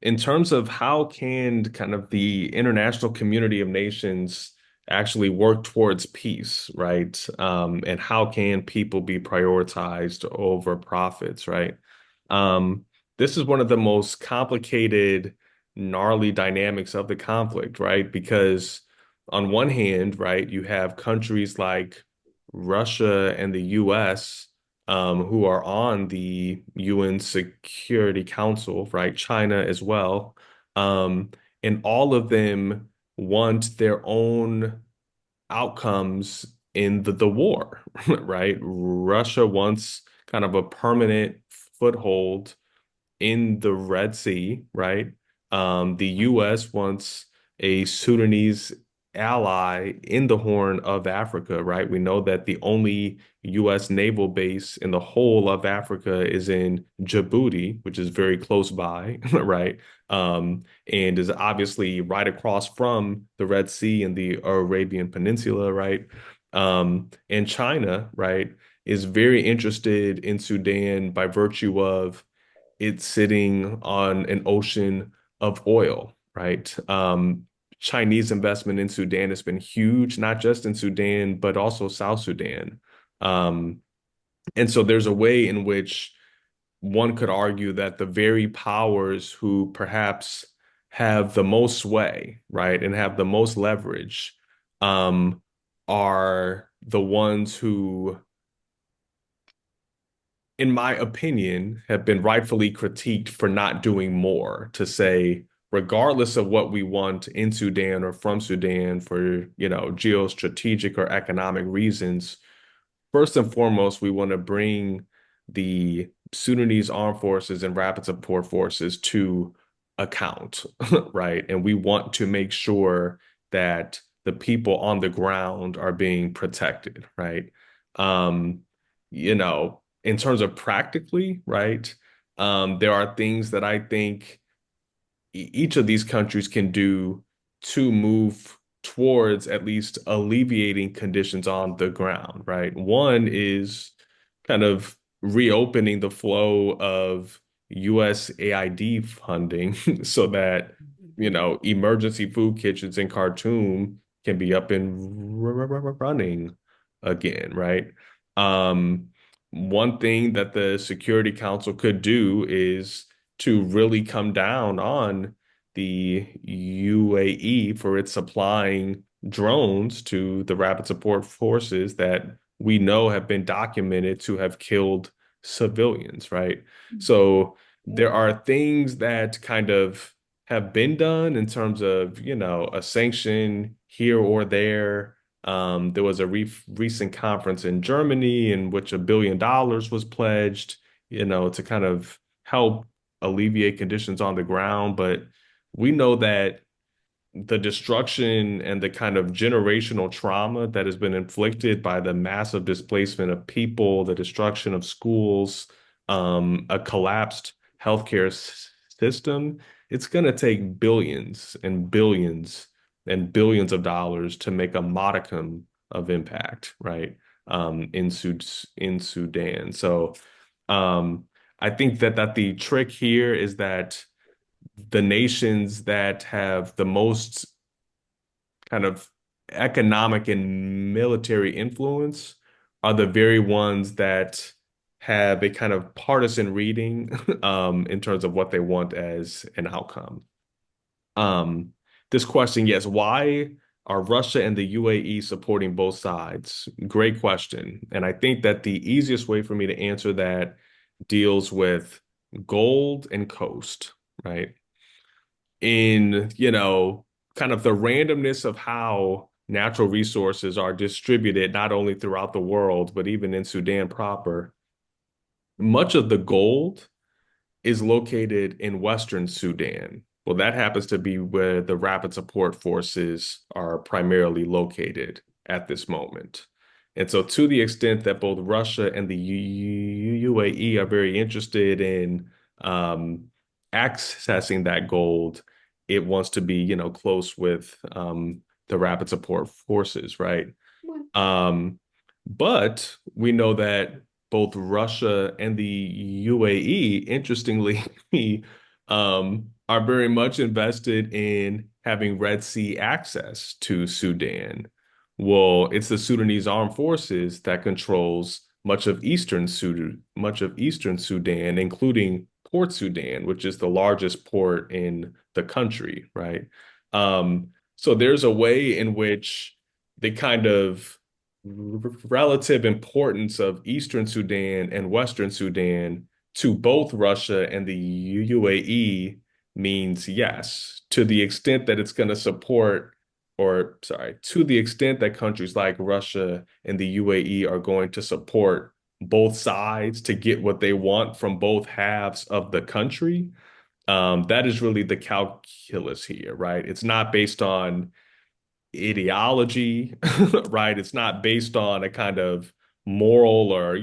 in terms of how can kind of the international community of nations actually work towards peace, right? And how can people be prioritized over profits, right? Um, this is one of the most complicated, gnarly dynamics of the conflict, right? Because on one hand, right, you have countries like Russia and the US, who are on the UN Security Council, right? China as well. And all of them want their own outcomes in the war, right? Russia wants kind of a permanent foothold in the Red Sea, right? The US wants a Sudanese ally in the Horn of Africa, right? We know that the only U.S. naval base in the whole of Africa is in Djibouti, which is very close by, right? And is obviously right across from the Red Sea and the Arabian Peninsula, right? And China, right, is very interested in Sudan by virtue of it's sitting on an ocean of oil, right? Chinese investment in Sudan has been huge, not just in Sudan, but also South Sudan. Um, and so there's a way in which one could argue that the very powers who perhaps have the most sway, right, and have the most leverage, um, are the ones who, in my opinion, have been rightfully critiqued for not doing more to say, regardless of what we want in Sudan or from Sudan for, geostrategic or economic reasons, first and foremost, we want to bring the Sudanese armed forces and rapid support forces to account, right? And we want to make sure that the people on the ground are being protected, right? Um, in terms of practically, right? There are things that I think each of these countries can do to move towards at least alleviating conditions on the ground, right? One is kind of reopening the flow of USAID funding so that, emergency food kitchens in Khartoum can be up and running again, right? Um, One thing that the Security Council could do is to really come down on the UAE for its supplying drones to the rapid support forces that we know have been documented to have killed civilians, right? So there are things that kind of have been done in terms of, a sanction here or there. There was a recent conference in Germany in which $1 billion was pledged, to kind of help alleviate conditions on the ground. But we know that the destruction and the kind of generational trauma that has been inflicted by the massive displacement of people, the destruction of schools, a collapsed healthcare system, it's going to take billions and billions and billions of dollars to make a modicum of impact, right? In Sudan. So um, I think that the trick here is that the nations that have the most kind of economic and military influence are the very ones that have a kind of partisan reading in terms of what they want as an outcome. Um, this question, yes, why are Russia and the UAE supporting both sides? Great question. And I think that the easiest way for me to answer that deals with gold and coast, right? In, kind of the randomness of how natural resources are distributed, not only throughout the world, but even in Sudan proper, much of the gold is located in Western Sudan. Well, that happens to be where the rapid support forces are primarily located at this moment. And so, to the extent that both Russia and the UAE are very interested in accessing that gold, it wants to be, close with the rapid support forces, right? Um, but we know that both Russia and the UAE, interestingly, are very much invested in having Red Sea access to Sudan. Well, it's the Sudanese armed forces that controls much of eastern Sudan, including Port Sudan, which is the largest port in the country, right? So there's a way in which the kind of relative importance of Eastern Sudan and Western Sudan to both Russia and the UAE means yes, to the extent that it's going to support, or sorry, to the extent that countries like Russia and the UAE are going to support both sides to get what they want from both halves of the country, that is really the calculus here, right? It's not based on ideology, right? It's not based on a kind of moral or,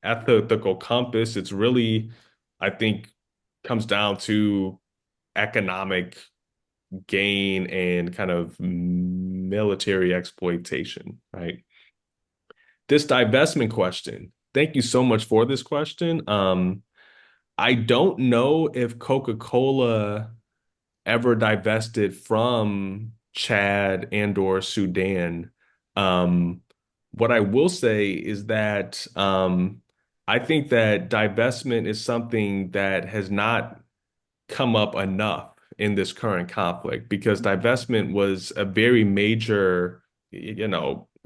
ethical compass. It's really, I think, comes down to economic gain and kind of military exploitation, right? This divestment question. Thank you so much for this question. I don't know if Coca-Cola ever divested from Chad and or Sudan. Um, what I will say is that I think that divestment is something that has not come up enough in this current conflict because divestment was a very major,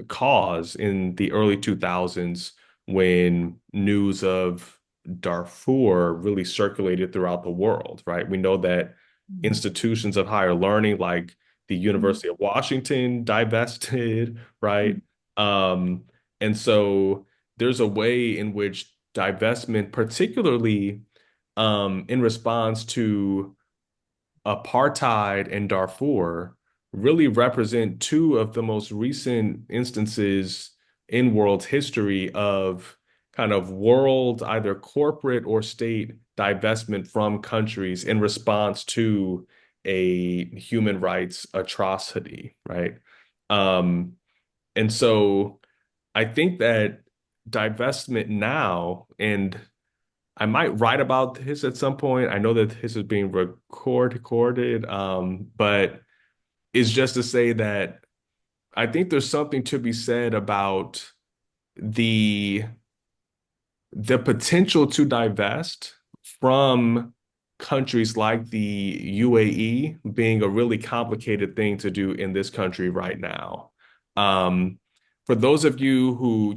cause in the early 2000s when news of Darfur really circulated throughout the world, right? We know that institutions of higher learning like the University of Washington divested, right? Um, and so there's a way in which divestment, particularly in response to apartheid and Darfur, really represent two of the most recent instances in world history of kind of world, either corporate or state divestment from countries in response to a human rights atrocity, right? Um, and so I think that divestment now, and I might write about this at some point. I know that this is being recorded, but it's just to say that I think there's something to be said about the the potential to divest from countries like the UAE being a really complicated thing to do in this country right now. Um, for those of you who,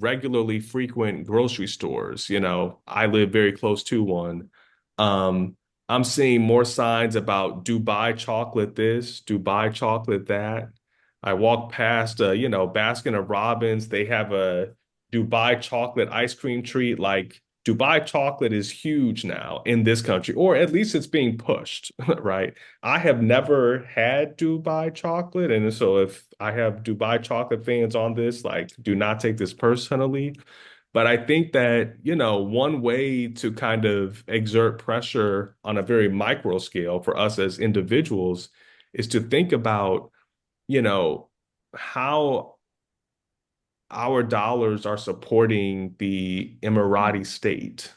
regularly frequent grocery stores, I live very close to one. Um, I'm seeing more signs about Dubai chocolate this, Dubai chocolate that. I walk past, Baskin and Robbins. They have a Dubai chocolate ice cream treat. Like Dubai chocolate is huge now in this country, or at least it's being pushed, right? I have never had Dubai chocolate. And so if I have Dubai chocolate fans on this, like, do not take this personally. But I think that, one way to kind of exert pressure on a very micro scale for us as individuals is to think about, how our dollars are supporting the Emirati state,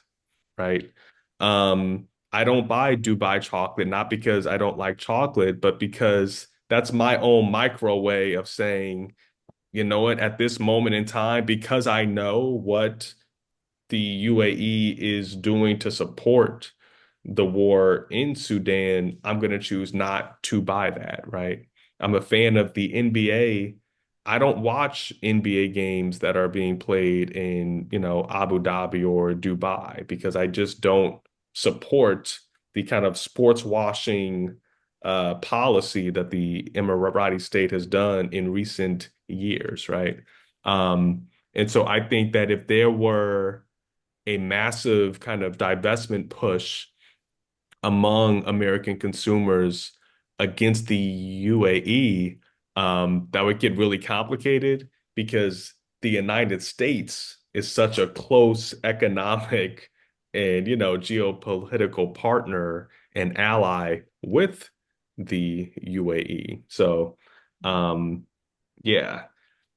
right? I don't buy Dubai chocolate, not because I don't like chocolate, but because that's my own micro way of saying, you know what, at this moment in time, because I know what the UAE is doing to support the war in Sudan, I'm going to choose not to buy that, right? I'm a fan of the NBA. I don't watch NBA games that are being played in, Abu Dhabi or Dubai because I just don't support the kind of sports washing policy that the Emirati state has done in recent years, right? And so I think that if there were a massive kind of divestment push among American consumers against the UAE, that would get really complicated because the United States is such a close economic and, geopolitical partner and ally with the UAE. So, yeah.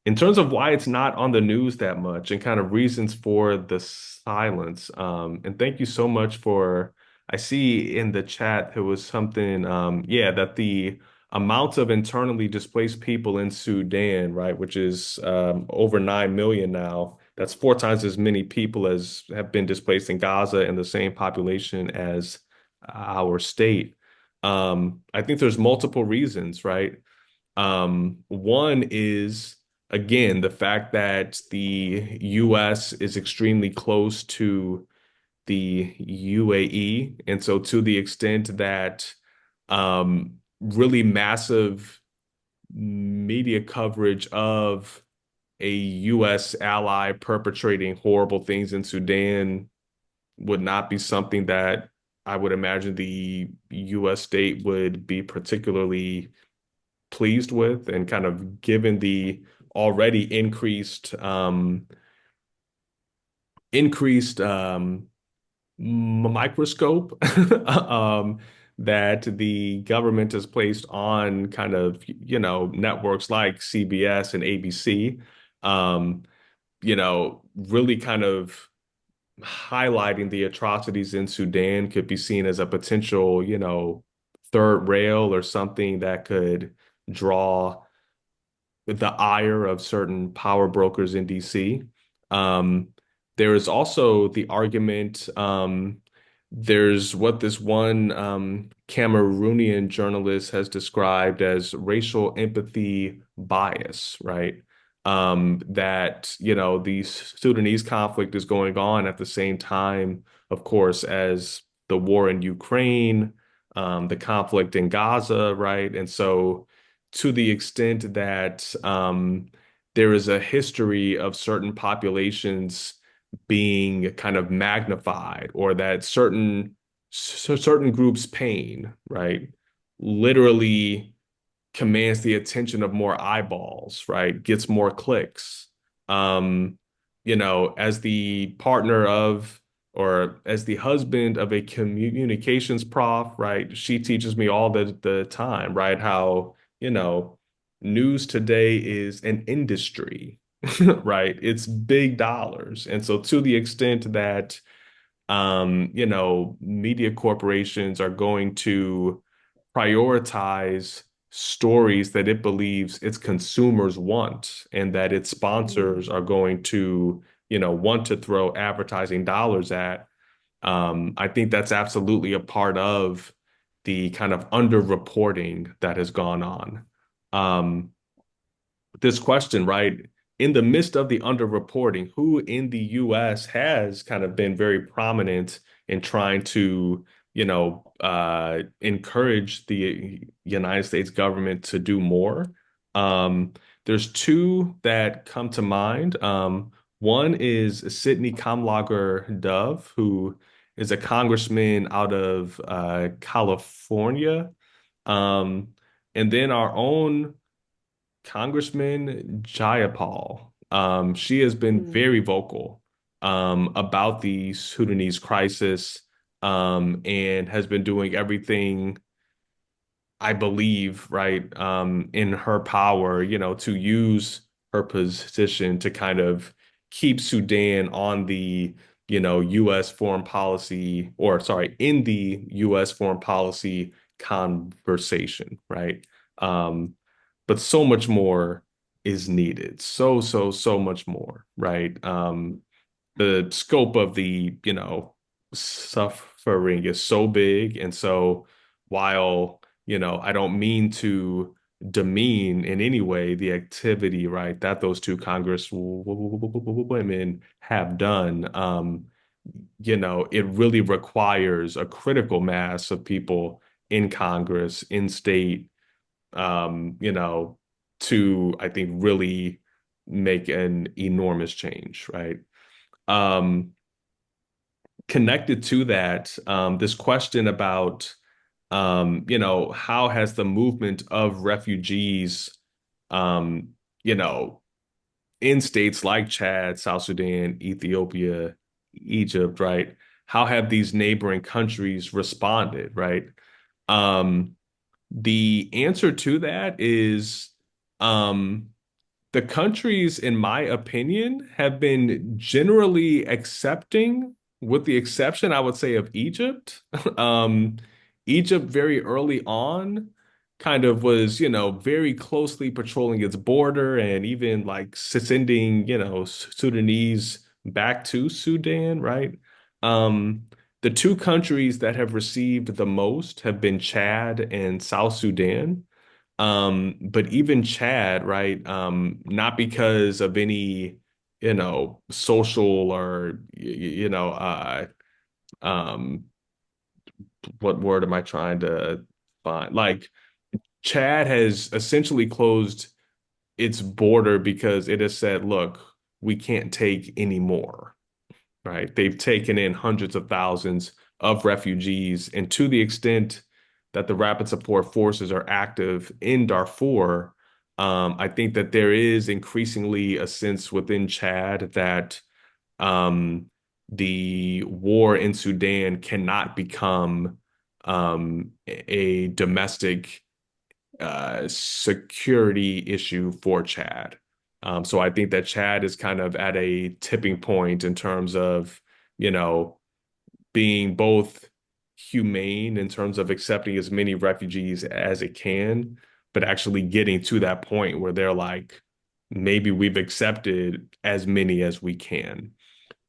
In terms of why it's not on the news that much and kind of reasons for the silence, and thank you so much for, I see in the chat there was something, yeah, that the amount of internally displaced people in Sudan, right, which is over 9 million now, that's 4 times as many people as have been displaced in Gaza and the same population as our state. I think there's multiple reasons, right? One is, again, the fact that the US is extremely close to the UAE. And so, to the extent that really massive media coverage of a US ally perpetrating horrible things in Sudan would not be something that I would imagine the US state would be particularly pleased with, and kind of given the already increased microscope that the government has placed on kind of, networks like CBS and ABC, um, really kind of highlighting the atrocities in Sudan could be seen as a potential, third rail or something that could draw the ire of certain power brokers in DC. Um, there is also the argument, there's what this one Cameroonian journalist has described as racial empathy bias, right? That, the Sudanese conflict is going on at the same time, of course, as the war in Ukraine, the conflict in Gaza, right? And so, to the extent that there is a history of certain populations being kind of magnified, or that certain groups' pain, right, literally commands the attention of more eyeballs, right? Gets more clicks. Um, as the partner of, or as the husband of a communications prof, right? She teaches me all the time, right? How, news today is an industry, right? It's big dollars. And so to the extent that media corporations are going to prioritize stories that it believes its consumers want, and that its sponsors are going to, want to throw advertising dollars at. I think that's absolutely a part of the kind of underreporting that has gone on. Um, this question, right? In the midst of the underreporting, who in the US has kind of been very prominent in trying to, encourage the United States government to do more? Um, there's two that come to mind. One is Sidney Kamlager Dove, who is a congressman out of California. Um, and then our own Congressman Jayapal. She has been Mm. very vocal about the Sudanese crisis, and has been doing everything, I believe, right, in her power, to use her position to kind of keep Sudan on the, U.S. foreign policy, or sorry, in the U.S. foreign policy conversation, right? Um, but so much more is needed. So much more, right? The scope of the, suffering is so big. And so while, I don't mean to demean in any way the activity, right, that those two Congress women have done, it really requires a critical mass of people in Congress, in state, um, you know, to, I think, really make an enormous change, right? Um, Connected to that, this question about, how has the movement of refugees, um, you know, in states like Chad, South Sudan, Ethiopia, Egypt, right? How have these neighboring countries responded, right? Um, the answer to that is, um, the countries, in my opinion, have been generally accepting, with the exception, I would say, of Egypt. Um, Egypt very early on kind of was, very closely patrolling its border, and even like sending, Sudanese back to Sudan, right? Um, the two countries that have received the most have been Chad and South Sudan. But even Chad, right? Not because of any, social or, um, what word am I trying to find? Like, Chad has essentially closed its border because it has said, look, we can't take any more, right? They've taken in hundreds of thousands of refugees, and to the extent that the rapid support forces are active in Darfur, I think that there is increasingly a sense within Chad that um, the war in Sudan cannot become a domestic security issue for Chad. So I think that Chad is kind of at a tipping point in terms of, you know, being both humane in terms of accepting as many refugees as it can, but actually getting to that point where they're like, maybe we've accepted as many as we can.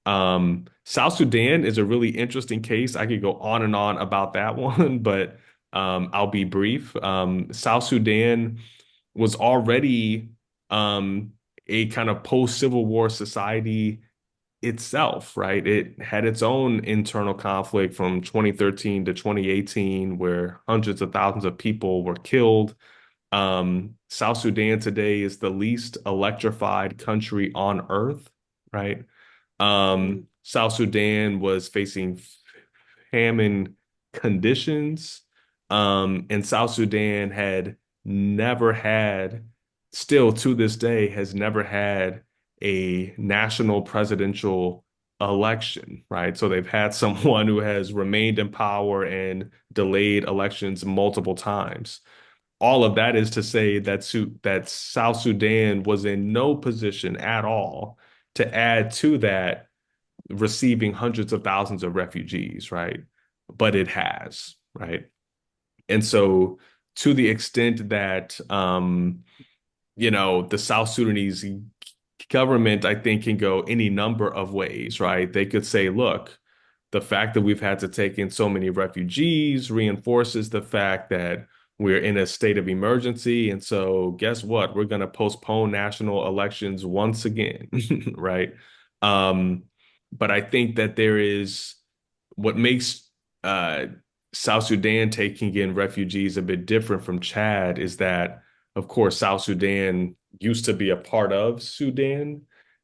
South Sudan is a really interesting case. I could go on and on about that one, but I'll be brief. South Sudan was already um, a kind of post-Civil War society itself, right? It had its own internal conflict from 2013 to 2018, where hundreds of thousands of people were killed. South Sudan today is the least electrified country on earth, right? South Sudan was facing famine conditions, and South Sudan had never had, still to this day, has never had a national presidential election, right? So they've had someone who has remained in power and delayed elections multiple times. All of that is to say that that South Sudan was in no position at all to add to that receiving hundreds of thousands of refugees, right? But it has, right? And so to the extent that the South Sudanese government, I think, can go any number of ways, right? They could say, look, the fact that we've had to take in so many refugees reinforces the fact that we're in a state of emergency. And so guess what? We're going to postpone national elections once again, right? Um, but I think that there is what makes uh, South Sudan taking in refugees a bit different from Chad is that, of course, South Sudan used to be a part of Sudan.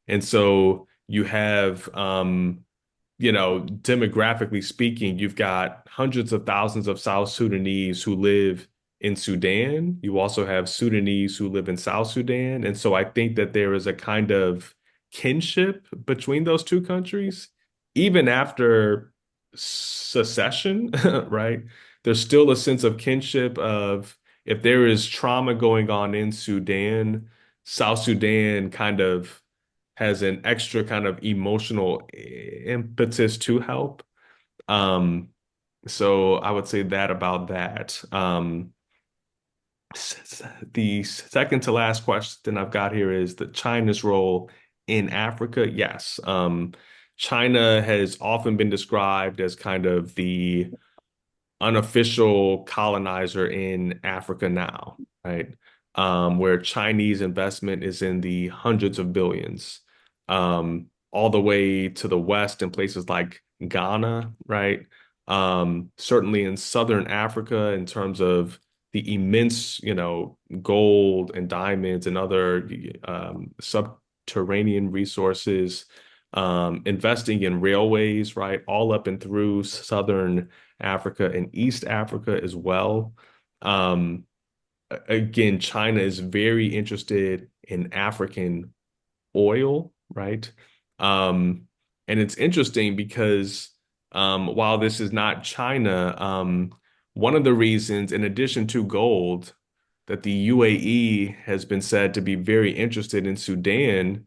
And so you have demographically speaking, you've got hundreds of thousands of South Sudanese who live in Sudan. You also have Sudanese who live in South Sudan. And so I think that there is a kind of kinship between those two countries, even after secession, right? There's still a sense of kinship of if there is trauma going on in Sudan, South Sudan kind of has an extra kind of emotional impetus to help. Um, so I would say that about that. The second to last question I've got here is the China's role in Africa. Yes. China has often been described as kind of the unofficial colonizer in Africa now, right? Where Chinese investment is in the hundreds of billions, all the way to the West in places like Ghana, right? Certainly in Southern Africa, in terms of the immense, gold and diamonds and other subterranean resources, investing in railways, right? All up and through Southern Africa and East Africa as well. Um, Again, China is very interested in African oil, right? Um, and it's interesting because while this is not China, one of the reasons, in addition to gold, that the UAE has been said to be very interested in Sudan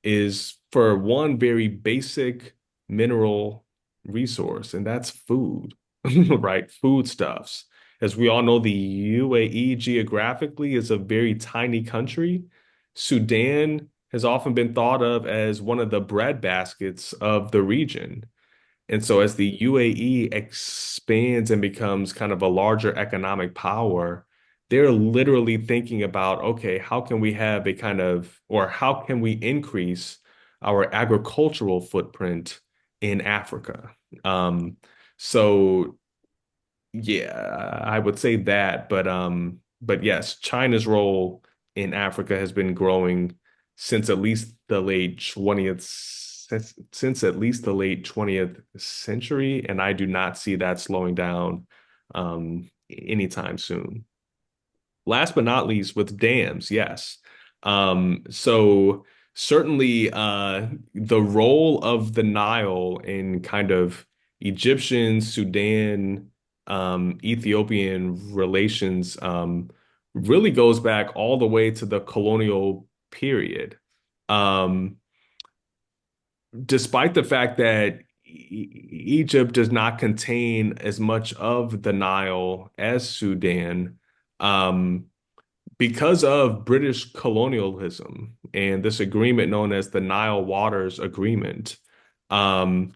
is for one very basic mineral resource, and that's food, right? Foodstuffs. As we all know, the UAE geographically is a very tiny country. Sudan has often been thought of as one of the breadbaskets of the region. And so as the UAE expands and becomes kind of a larger economic power, they're literally thinking about, okay, how can we have a kind of, or how can we increase our agricultural footprint in Africa? So yeah, I would say that, but yes, China's role in Africa has been growing since at least the late 20th since at least the late 20th century, and I do not see that slowing down anytime soon. Last but not least, with dams, yes. So certainly the role of the Nile in kind of Egyptian, Sudan, Ethiopian relations really goes back all the way to the colonial period. Um, Despite the fact that Egypt does not contain as much of the Nile as Sudan, um, because of British colonialism and this agreement known as the Nile Waters Agreement, um,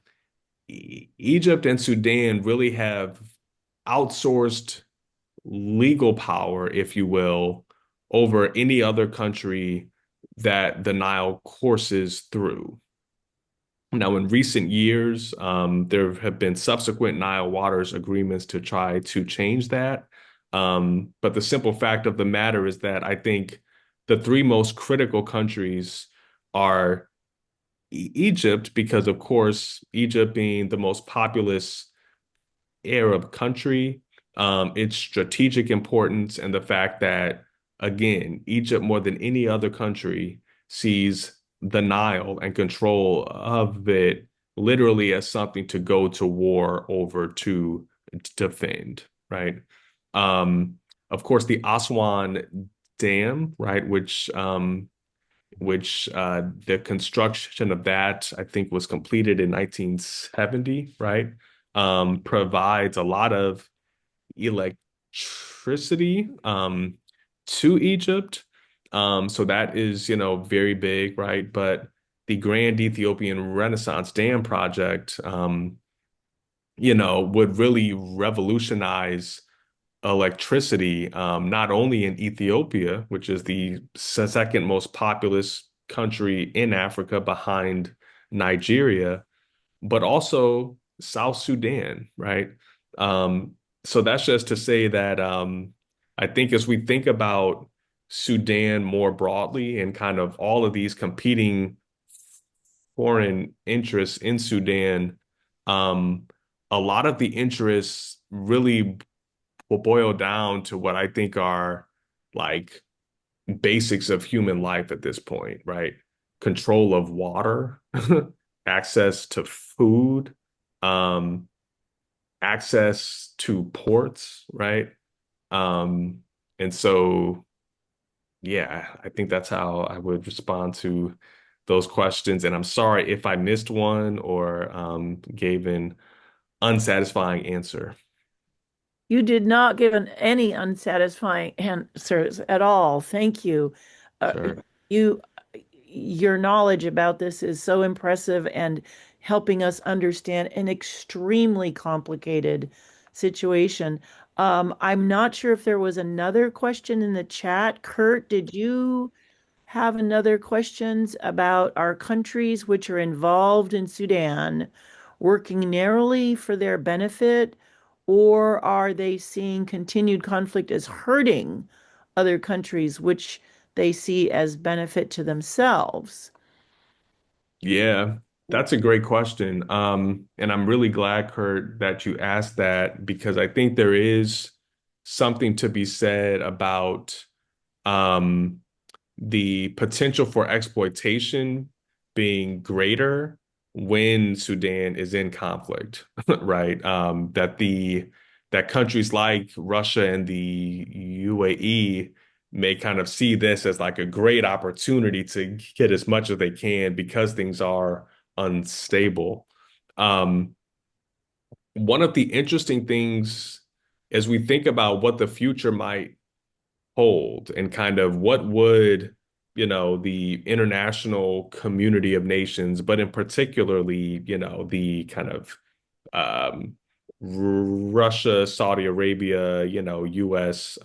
Egypt and Sudan really have outsourced legal power, if you will, over any other country that the Nile courses through. Now, in recent years, there have been subsequent Nile Waters agreements to try to change that. But the simple fact of the matter is that I think the three most critical countries are Egypt, because of course, Egypt being the most populous Arab country, its strategic importance, and the fact that, again, Egypt more than any other country sees the Nile and control of it literally as something to go to war over to defend, right? Of course, the Aswan Dam, right, which the construction of that I think was completed in 1970, right? Provides a lot of electricity to Egypt. So that is, very big, right? But the Grand Ethiopian Renaissance Dam project, would really revolutionize electricity, not only in Ethiopia, which is the second most populous country in Africa behind Nigeria, but also South Sudan, right? Um, so that's just to say that I think as we think about Sudan more broadly and kind of all of these competing foreign interests in Sudan, um, a lot of the interests really will boil down to what I think are like basics of human life at this point, right? Control of water, access to food, um, access to ports, right? Um, and so, yeah, I think that's how I would respond to those questions. And I'm sorry if I missed one or gave an unsatisfying answer. You did not give any unsatisfying answers at all. Thank you. Sure. You, your knowledge about this is so impressive and helping us understand an extremely complicated situation. I'm not sure if there was another question in the chat. Kurt, did you have another questions about our countries which are involved in Sudan working narrowly for their benefit, or are they seeing continued conflict as hurting other countries which they see as benefit to themselves? Yeah, that's a great question. And I'm really glad, Kurt, that you asked that because I think there is something to be said about um, the potential for exploitation being greater when Sudan is in conflict, right? That countries like Russia and the UAE may kind of see this as like a great opportunity to get as much as they can because things are unstable. Um, One of the interesting things as we think about what the future might hold and kind of what would, the international community of nations, but in particularly, the kind of um, Russia, Saudi Arabia, US,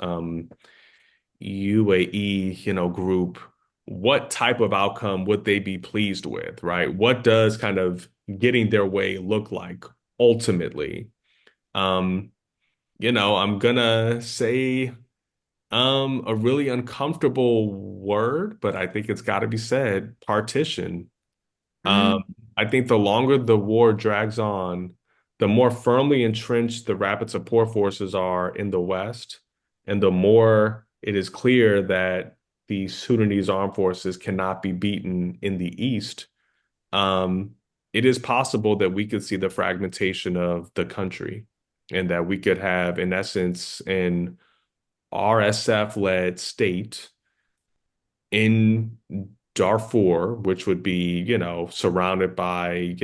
UAE, group, what type of outcome would they be pleased with, right? What does kind of getting their way look like ultimately? Um, I'm gonna say a really uncomfortable word, but I think it's got to be said, partition. Mm, Um, I think the longer the war drags on, the more firmly entrenched the rapid support forces are in the West, and the more it is clear that the Sudanese armed forces cannot be beaten in the East, um, it is possible that we could see the fragmentation of the country and that we could have, in essence, an RSF-led state in Darfur, which would be, surrounded by,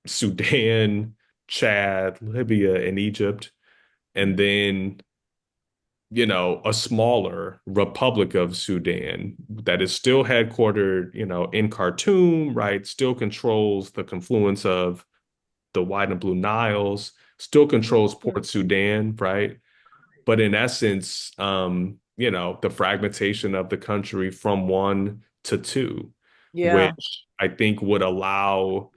Sudan, Chad, Libya, and Egypt, and then, a smaller Republic of Sudan that is still headquartered, in Khartoum, right? Still controls the confluence of the White and Blue Niles, still controls Port Sudan, right? But in essence, the fragmentation of the country from one to two, Yeah. which I think would allow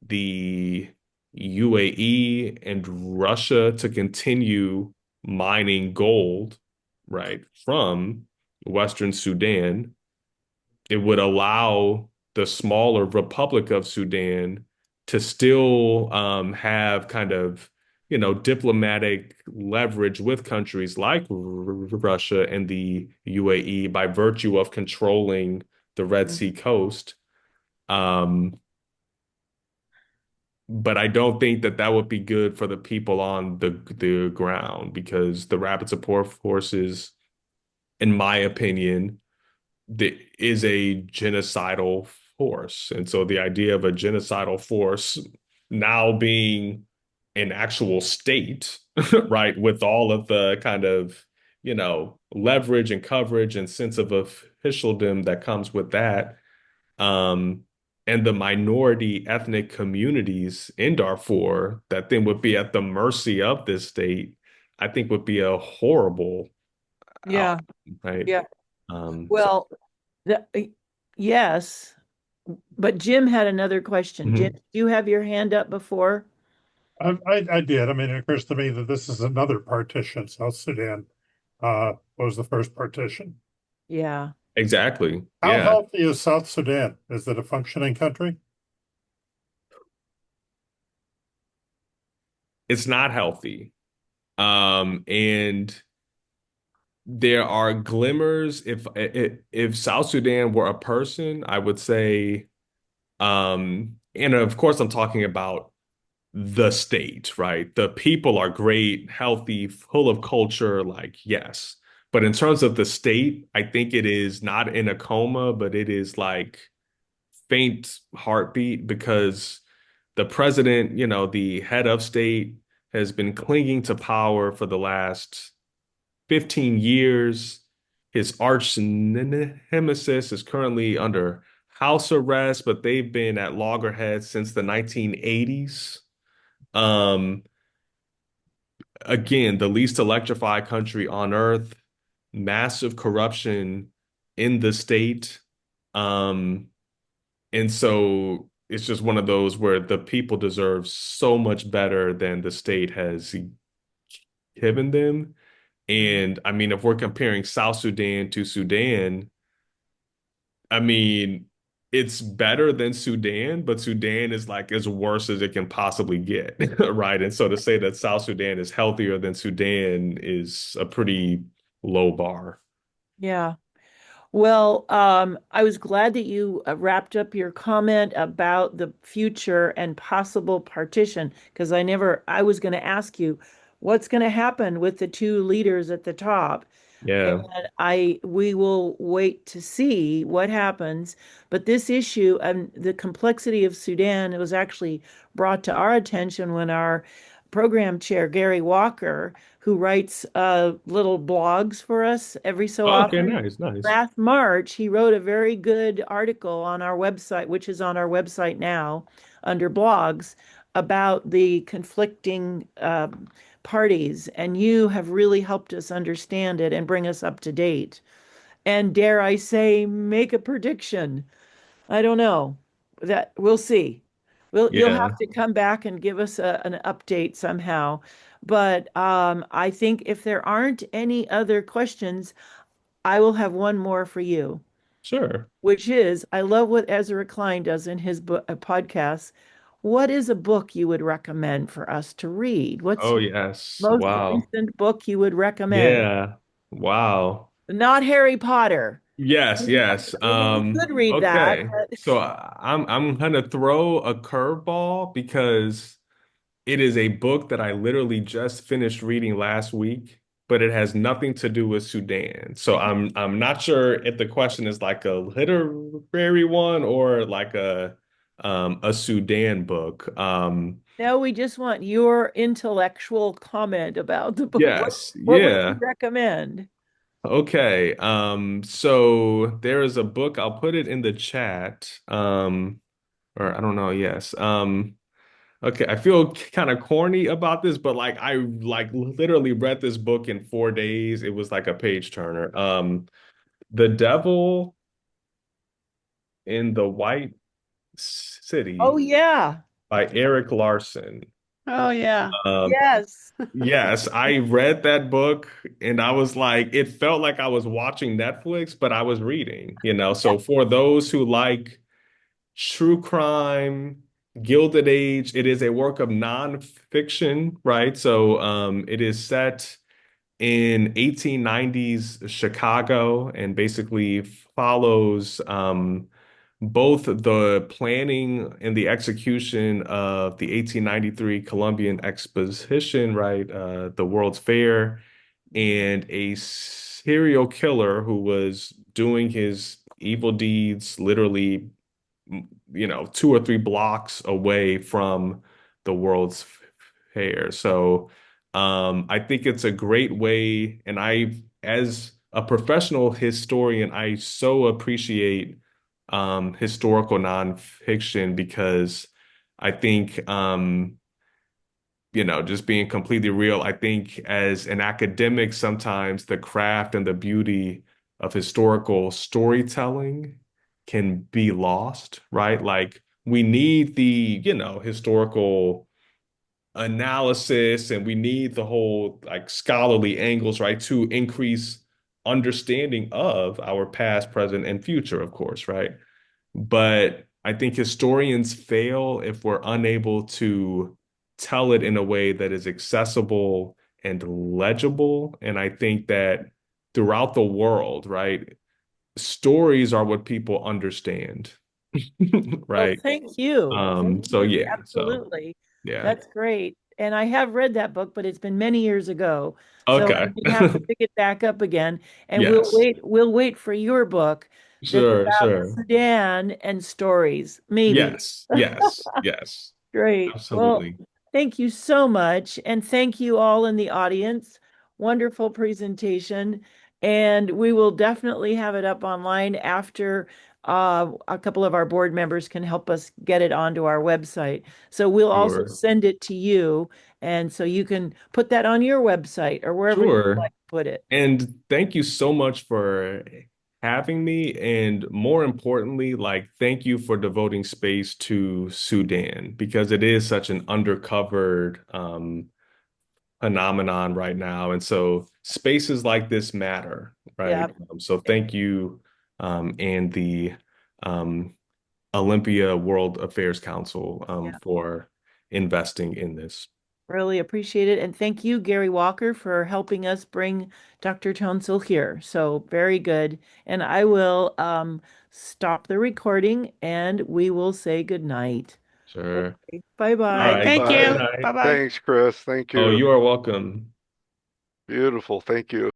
the UAE and Russia to continue mining gold, right, from Western Sudan. It would allow the smaller Republic of Sudan to still have kind of, diplomatic leverage with countries like Russia and the UAE by virtue of controlling the Red Sea coast. Um, but I don't think that that would be good for the people on the ground because the rapid support forces, in my opinion, is a genocidal force. And so the idea of a genocidal force now being an actual state, right, with all of the kind of, leverage and coverage and sense of officialdom that comes with that, um, and the minority ethnic communities in Darfur that then would be at the mercy of this state, I think would be a horrible Yeah. outcome, right? Yeah. So Well, the, yes, but Jim had another question. Jim, mhm. you have your hand up before? I did. I mean, it occurs to me that this is another partition. South Sudan was the first partition. Yeah. Exactly. How Yeah. healthy is South Sudan? Is it a functioning country? It's not healthy. And there are glimmers. If South Sudan were a person, I would say, and of course I'm talking about the state, right? The people are great, healthy, full of culture, like yes. But in terms of the state, I think it is not in a coma, but it is like faint heartbeat because the president, the head of state, has been clinging to power for the last 15 years. His arch nemesis is currently under house arrest, but they've been at loggerheads since the 1980s. Um, Again, the least electrified country on earth, massive corruption in the state. Um, And so it's just one of those where the people deserve so much better than the state has given them. And I mean, if we're comparing South Sudan to Sudan, I mean, it's better than Sudan, but Sudan is like as worse as it can possibly get, right? And so to say that South Sudan is healthier than Sudan is a pretty low bar. Yeah. Well, I was glad that you wrapped up your comment about the future and possible partition, because I was going to ask you what's going to happen with the two leaders at the top. And Yeah. we will wait to see what happens. But this issue and the complexity of Sudan, it was actually brought to our attention when our program chair, Gary Walker, who writes little blogs for us every so Oh, okay, often. nice, nice. Last March, he wrote a very good article on our website, which is on our website now under blogs, about the conflicting parties. And you have really helped us understand it and bring us up to date. And dare I say, make a prediction. I don't know. That we'll see. You'll Yeah, have to come back and give us an update somehow. But I think if there aren't any other questions, I will have one more for you, sure. which is I love what Ezra Klein does in his book, podcast. what is a book you would recommend for us to read? What's Oh, your yes. most Wow. recent book you would recommend? Yeah. Wow. Not Harry Potter. Yes, yes. I mean, you could read that, Okay. but So I'm gonna throw a curveball because it is a book that I literally just finished reading last week, but it has nothing to do with Sudan. So I'm not sure if the question is like a literary one or like a Sudan book. no, we just want your intellectual comment about the book. Yes, What would you yeah. recommend? Okay. So there is a book, I'll put it in the chat. Or I don't know, yes. Okay, I feel kind of corny about this, but like I like literally read this book in 4 days. It was like a page turner. The Devil in the White Oh City yeah. by Eric Larson. Oh, yeah. Um, Yes. yes, I read that book and I was like, it felt like I was watching Netflix, but I was reading, you know. So for those who like true crime, Gilded Age. It is a work of nonfiction, right? So it is set in 1890s Chicago and basically follows both the planning and the execution of the 1893 Columbian Exposition, right? The World's Fair, and a serial killer who was doing his evil deeds literally 2 or 3 blocks away from the World's Fair. So I think it's a great way, and as a professional historian, I so appreciate historical nonfiction because I think just being completely real, I think as an academic, sometimes the craft and the beauty of historical storytelling can be lost, right? Like we need the historical analysis and we need the whole like scholarly angles, right, to increase understanding of our past, present, and future, of course, right? But I think historians fail if we're unable to tell it in a way that is accessible and legible. And I think that throughout the world, right, stories are what people understand, Well, right? thank you. Thank So you. yeah, so Absolutely. yeah. That's great. And I have read that book, but it's been many years ago. So I Okay. may have to pick it back up again. And Yes. we'll wait for your book that's Sure, about sure. Sudan and stories, maybe. Yes, yes, yes. Great. Well, Absolutely. thank you so much. And thank you all in the audience. Wonderful presentation. And we will definitely have it up online after a couple of our board members can help us get it onto our website. So we'll also Sure. send it to you. And so you can put that on your website or wherever you like Sure. to put it. And thank you so much for having me. And more importantly, like, thank you for devoting space to Sudan because it is such an undercovered phenomenon right now. And so spaces like this matter, Yeah. right? So thank you and the um, Olympia World Affairs Council Yeah. for investing in this. Really appreciate it. And thank you, Gary Walker, for helping us bring Dr. Tounsel here. So very good. And I will stop the recording and we will say good night. Sure. Okay. All All right. Bye-bye. right. Thank Good Bye. you. night. Bye-bye. Thanks, Chris. Thank Oh, you. you are welcome. Beautiful. Thank you.